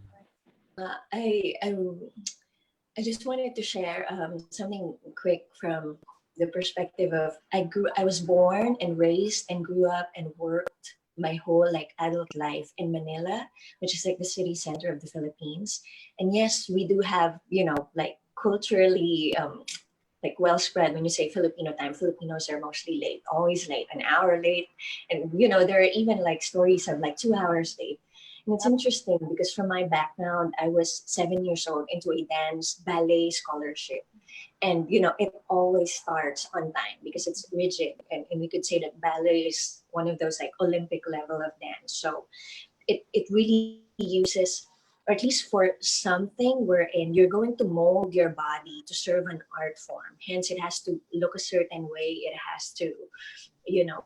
I just wanted to share something quick from the perspective of I was born and raised and grew up and worked my whole like adult life in Manila, which is like the city center of the Philippines. And yes, we do have, you know, like culturally like well spread. When you say Filipino time, Filipinos are mostly late, always late, an hour late. And you know, there are even like stories of like 2 hours late. And it's interesting because from my background, I was 7 years old into a dance ballet scholarship. And you know, it always starts on time because it's rigid. And we could say that ballet is one of those like Olympic level of dance. So it really uses, or at least for something wherein you're going to mold your body to serve an art form. Hence, it has to look a certain way. It has to, you know,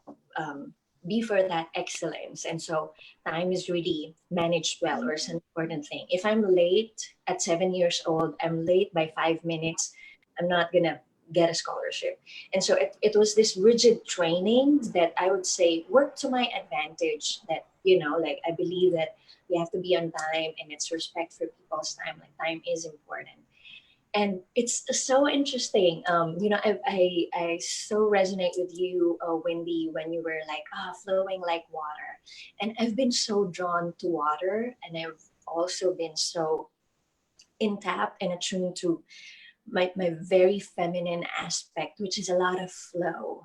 be for that excellence. And so time is really managed well, or it's an important thing. If I'm late at 7 years old, I'm late by 5 minutes, I'm not gonna get a scholarship. And so it was this rigid training that I would say worked to my advantage, that, you know, like I believe that we have to be on time and it's respect for people's time. Like time is important. And it's so interesting. You know, I so resonate with you, Wendy, when you were like, flowing like water. And I've been so drawn to water, and I've also been so in tap and attuned to my very feminine aspect, which is a lot of flow,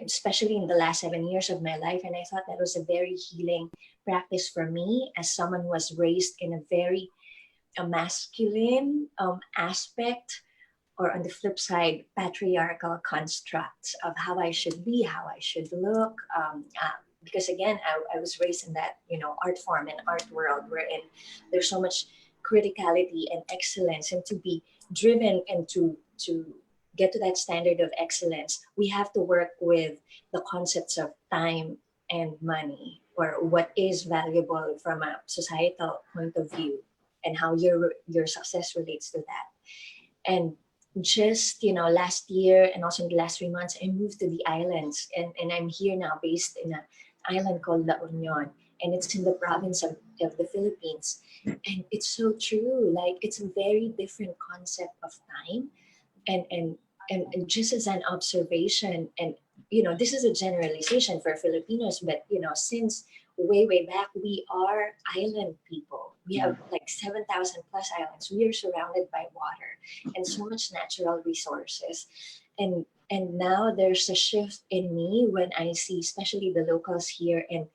especially in the last 7 years of my life. And I thought that was a very healing practice for me as someone who was raised in a very masculine aspect, or on the flip side, patriarchal constructs of how I should be, how I should look. Because again, I was raised in that, you know, art form and art world wherein there's so much criticality and excellence, and to be driven and to get to that standard of excellence, we have to work with the concepts of time and money, or what is valuable from a societal point of view, and how your success relates to that. And just, you know, last year and also in the last 3 months, I moved to the islands, and I'm here now based in an island called La Union, and it's in the province of the Philippines. And it's so true, like it's a very different concept of time. And just as an observation, and you know, this is a generalization for Filipinos, but you know, since way back, we are island people. We have like 7,000 plus islands. We are surrounded by water and so much natural resources. And now there's a shift in me when I see especially the locals here, and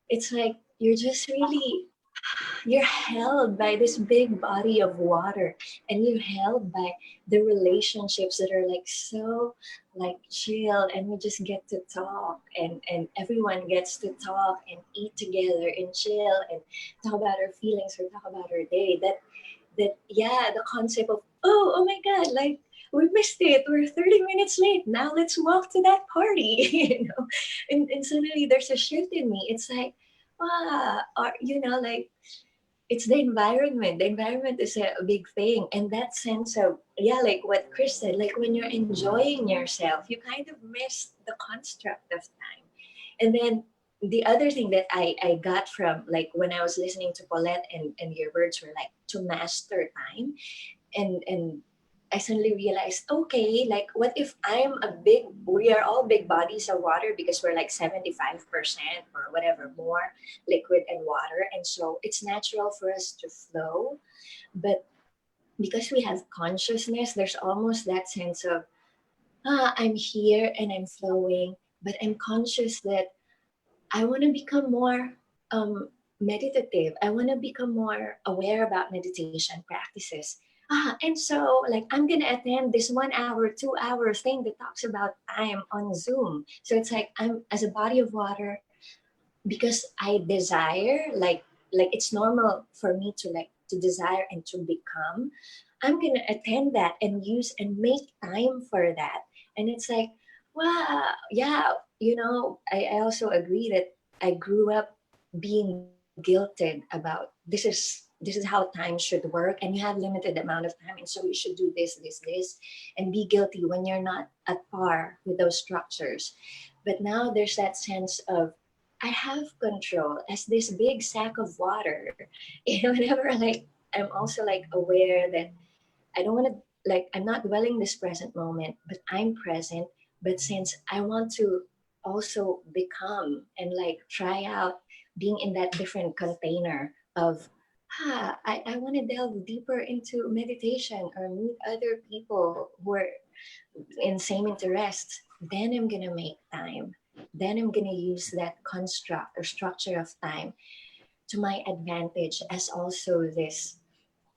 it's like you're just really, you're held by this big body of water, and you're held by the relationships that are like so like chill, and we just get to talk, and everyone gets to talk and eat together and chill and talk about our feelings or talk about our day. That yeah, the concept of oh my god, like we missed it, we're 30 minutes late, now let's walk to that party. You know, and suddenly there's a shift in me. It's like you know, like it's the environment. The environment is a big thing. And that sense of, yeah, like what Chris said, like when you're enjoying yourself, you kind of miss the construct of time. And then the other thing that I got from like when I was listening to Paulette, and your words were like to master time. And I suddenly realized, okay, like what if we are all big bodies of water because we're like 75% or whatever more liquid and water. And so it's natural for us to flow. But because we have consciousness, there's almost that sense of, I'm here and I'm flowing, but I'm conscious that I want to become more meditative. I want to become more aware about meditation practices. And so like I'm gonna attend this 1 hour, 2 hour thing that talks about time on Zoom. So it's like I'm as a body of water because I desire like it's normal for me to like to desire and to become. I'm gonna attend that and use and make time for that. And it's like, wow, yeah, I also agree that I grew up being guilted about this is how time should work, and you have limited amount of time, and so you should do this, and be guilty when you're not at par with those structures. But now there's that sense of I have control as this big sack of water. Whenever like I'm also like aware that I don't want to like I'm not dwelling this present moment, but I'm present. But since I want to also become and like try out being in that different container of I want to delve deeper into meditation or meet other people who are in same interests, then I'm gonna make time. Then I'm gonna use that construct or structure of time to my advantage as also this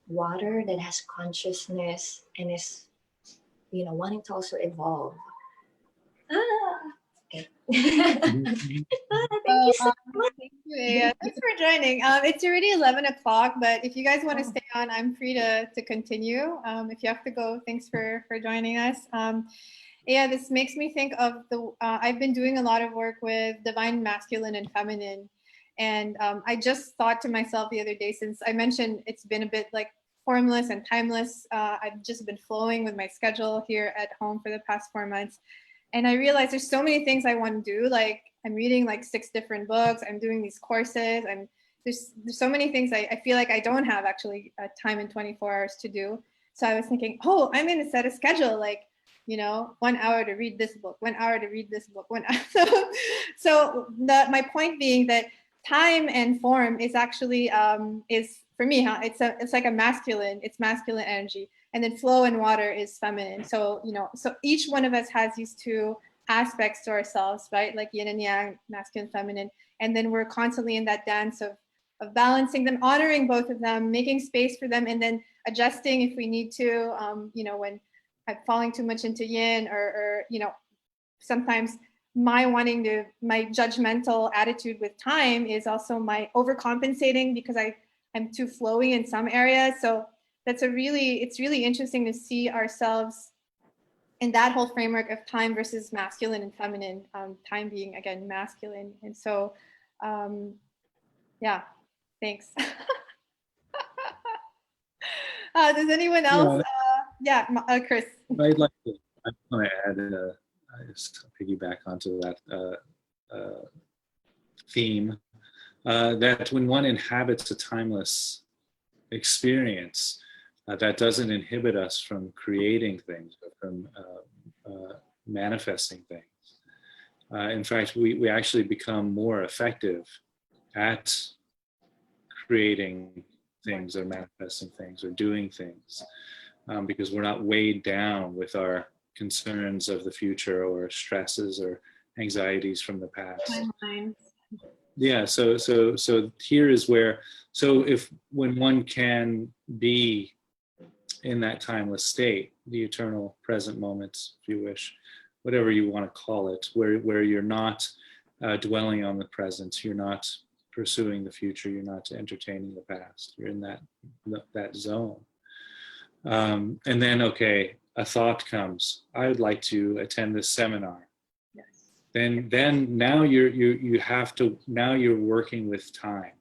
water that has consciousness and is, wanting to also evolve. Okay. Thank you so much. Thank you, Aya. Thanks for joining. It's already 11 o'clock, but if you guys want to stay on, I'm free to continue. If you have to go, thanks for joining us. Yeah, this makes me think of I've been doing a lot of work with divine masculine and feminine. And I just thought to myself the other day, since I mentioned it's been a bit like formless and timeless, I've just been flowing with my schedule here at home for the past 4 months. And I realized there's so many things I want to do. Like I'm reading like 6 different books. I'm doing these courses. There's so many things I feel like I don't have actually time in 24 hours to do. So I was thinking, oh, I'm going to set a schedule, like, 1 hour to read this book, 1 hour to read this book, 1 hour. So my point being that time and form is actually, is for me, it's like it's masculine energy. And then flow and water is feminine. So, so each one of us has these 2 aspects to ourselves, right? Like yin and yang, masculine, feminine. And then we're constantly in that dance of balancing them, honoring both of them, making space for them, and then adjusting if we need to, when I'm falling too much into yin or sometimes my judgmental attitude with time is also my overcompensating because I'm too flowy in some areas. So it's really interesting to see ourselves in that whole framework of time versus masculine and feminine, time being again masculine. And so yeah, thanks. Does anyone else? Chris. I want to add just piggyback onto that theme, that when one inhabits a timeless experience, that doesn't inhibit us from creating things, but from manifesting things. In fact, we actually become more effective at creating things or manifesting things or doing things, because we're not weighed down with our concerns of the future or stresses or anxieties from the past. Yeah, so here is where, when one can be in that timeless state, the eternal present moments, if you wish, whatever you want to call it, where you're not dwelling on the present, you're not pursuing the future, you're not entertaining the past, you're in that zone. And then, okay, a thought comes, I would like to attend this seminar. Yes. Then now you're working with time.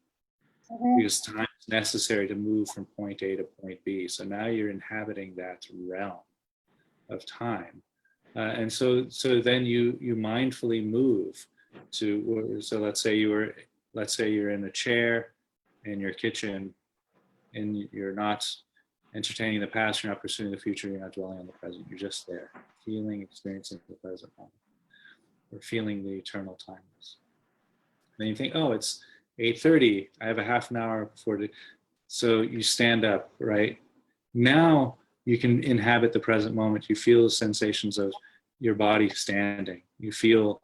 Because time is necessary to move from point A to point B. So now you're inhabiting that realm of time. And so then you mindfully move to, so let's say you're in a chair in your kitchen and you're not entertaining the past, you're not pursuing the future, you're not dwelling on the present, you're just there, feeling, experiencing the present moment, or feeling the eternal timeless. Then you think, oh, it's 8:30, I have a half an hour before so you stand up, right? Now you can inhabit the present moment. You feel the sensations of your body standing. You feel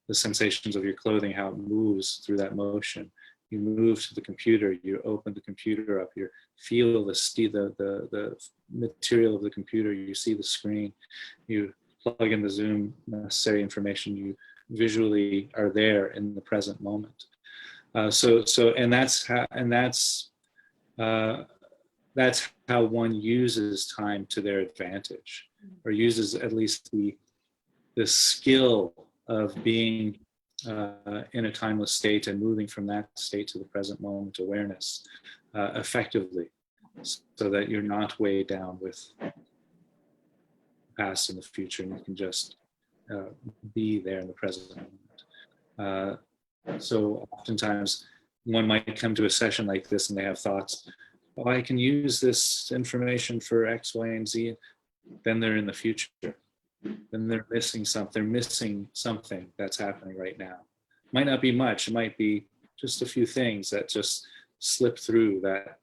the sensations of your clothing, how it moves through that motion. You move to the computer, you open the computer up, you feel the material of the computer, you see the screen, you plug in the Zoom necessary information, you visually are there in the present moment. That's how one uses time to their advantage, or uses at least the skill of being in a timeless state and moving from that state to the present moment awareness effectively, so that you're not weighed down with the past and the future, and you can just be there in the present moment. So oftentimes one might come to a session like this and they have thoughts, oh, I can use this information for X, Y, and Z. Then they're in the future. Then they're missing something that's happening right now. Might not be much. It might be just a few things that just slip through that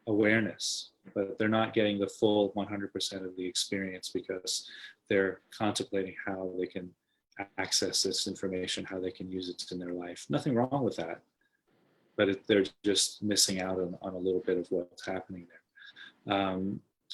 awareness, but they're not getting the full 100% of the experience because they're contemplating how they can access this information, how they can use it in their life. Nothing wrong with that, but they're just missing out on a little bit of what's happening there.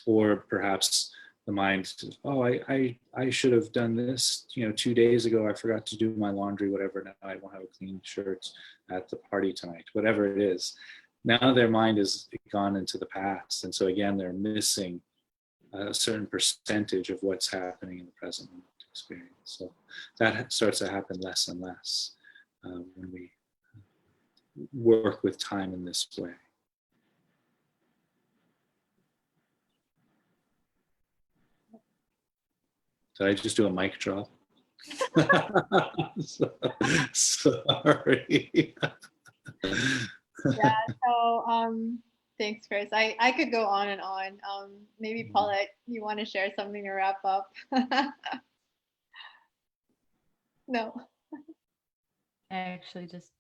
Or perhaps the mind, oh, I should have done this, 2 days ago, I forgot to do my laundry, whatever, now I won't have a clean shirt at the party tonight, whatever it is. Now their mind has gone into the past. And so again, they're missing a certain percentage of what's happening in the present moment experience. So that starts to happen less and less when we work with time in this way. Did I just do a mic drop? Sorry. Yeah, so thanks, Chris. I could go on and on. Maybe Paulette, you want to share something to wrap up? No. I actually just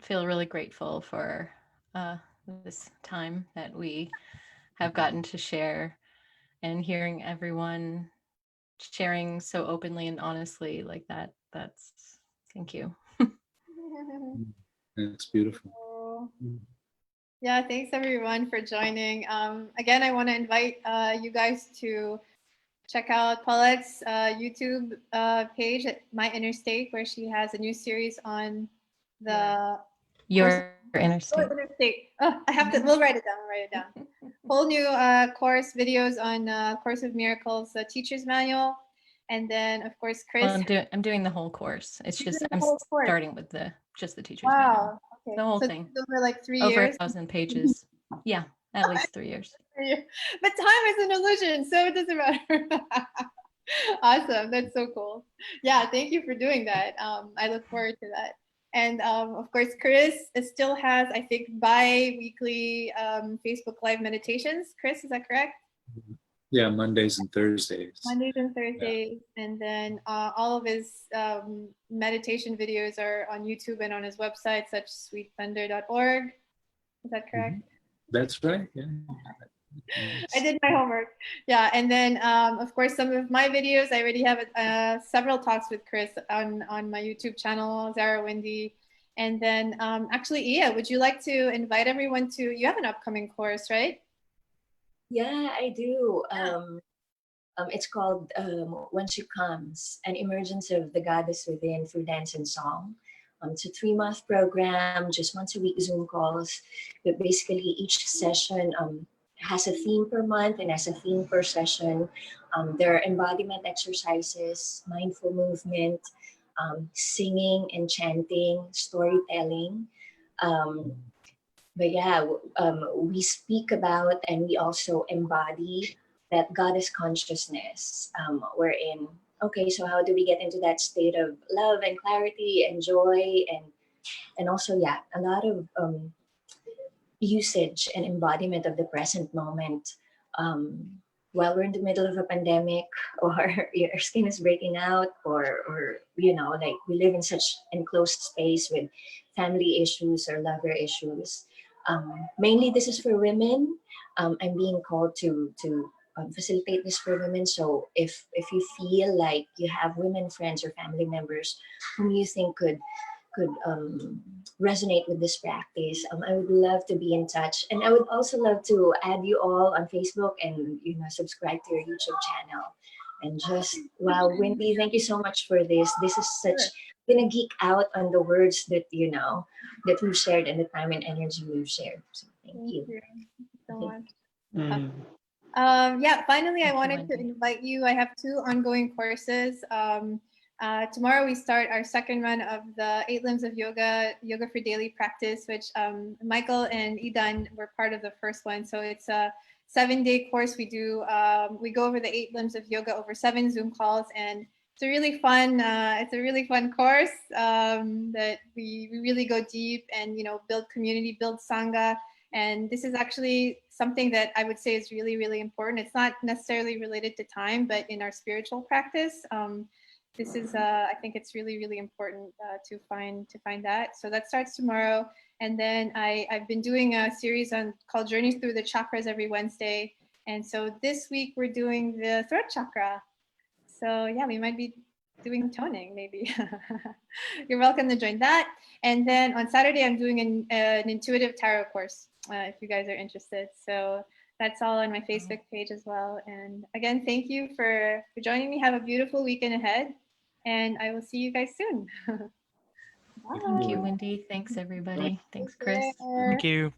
feel really grateful for this time that we have gotten to share, and hearing everyone sharing so openly and honestly like that. Thank you. It's beautiful. Yeah, thanks everyone for joining. Again, I want to invite you guys to check out Paulette's YouTube page at My Inner State, where she has a new series on the Your Inner State. Inner State. Oh, we'll write it down. Whole new course videos on Course of Miracles, the Teacher's Manual. And then, of course, Chris. Well, I'm doing the whole course. It's just I'm starting with just the Teacher's Manual. Wow. Okay. The whole So thing. Over like 3 Over years. 1,000 pages. Yeah, at least 3 years. But time is an illusion, so it doesn't matter. Awesome. That's so cool. Yeah, thank you for doing that. I look forward to that. And of course, Chris still has, I think, bi-weekly Facebook Live meditations. Chris, is that correct? Yeah, Mondays and Thursdays. Mondays and Thursdays. Yeah. And then all of his meditation videos are on YouTube and on his website, such sweetthunder.org. Is that correct? That's right. Yeah. I did my homework. Yeah, and then of course some of my videos, I already have several talks with Chris on my YouTube channel, Zara Wendy. And then actually, Iya, would you like to invite everyone to, you have an upcoming course, right? Yeah, I do. It's called When She Comes, an emergence of the goddess within through dance and song. It's a 3-month program, just once a week Zoom calls, but basically each session has a theme per month and has a theme per session. There are embodiment exercises, mindful movement, singing and chanting, storytelling. But yeah, we speak about and we also embody that goddess consciousness. We're in, okay, so how do we get into that state of love and clarity and joy and also, yeah, a lot of usage and embodiment of the present moment while we're in the middle of a pandemic, or your skin is breaking out, or you know, like we live in such enclosed space with family issues or lover issues. Mainly this is for women. I'm being called to facilitate this for women. So if you feel like you have women friends or family members whom you think could resonate with this practice, I would love to be in touch, and I would also love to add you all on Facebook and, you know, subscribe to your YouTube channel. And just, wow, Wendy, thank you so much for this. This is such, I'm gonna geek out on the words that, you know, that we've shared and the time and energy we've shared. So thank you. Thank you so much. Mm. Yeah, finally, I Thank you, wanted to Wendy. invite you. I have 2 ongoing courses. Tomorrow we start our second run of the 8 limbs of yoga for daily practice, which Michael and Idan were part of the first one. So it's a 7-day course. We go over the 8 limbs of yoga over 7 Zoom calls, and it's a really fun course that we really go deep and, you know, build community, build sangha. And this is actually something that I would say is really, really important. It's not necessarily related to time, but in our spiritual practice, this is, I think it's really, really important to find that. So that starts tomorrow. And then I've been doing a series called Journeys Through the Chakras every Wednesday. And so this week we're doing the throat chakra. So yeah, we might be doing toning maybe. You're welcome to join that. And then on Saturday, I'm doing an intuitive tarot course if you guys are interested. So that's all on my Facebook page as well. And again, thank you for joining me. Have a beautiful weekend ahead. And I will see you guys soon. Bye. Thank you, Wendy. Thanks, everybody. Thanks, Chris. Thank you.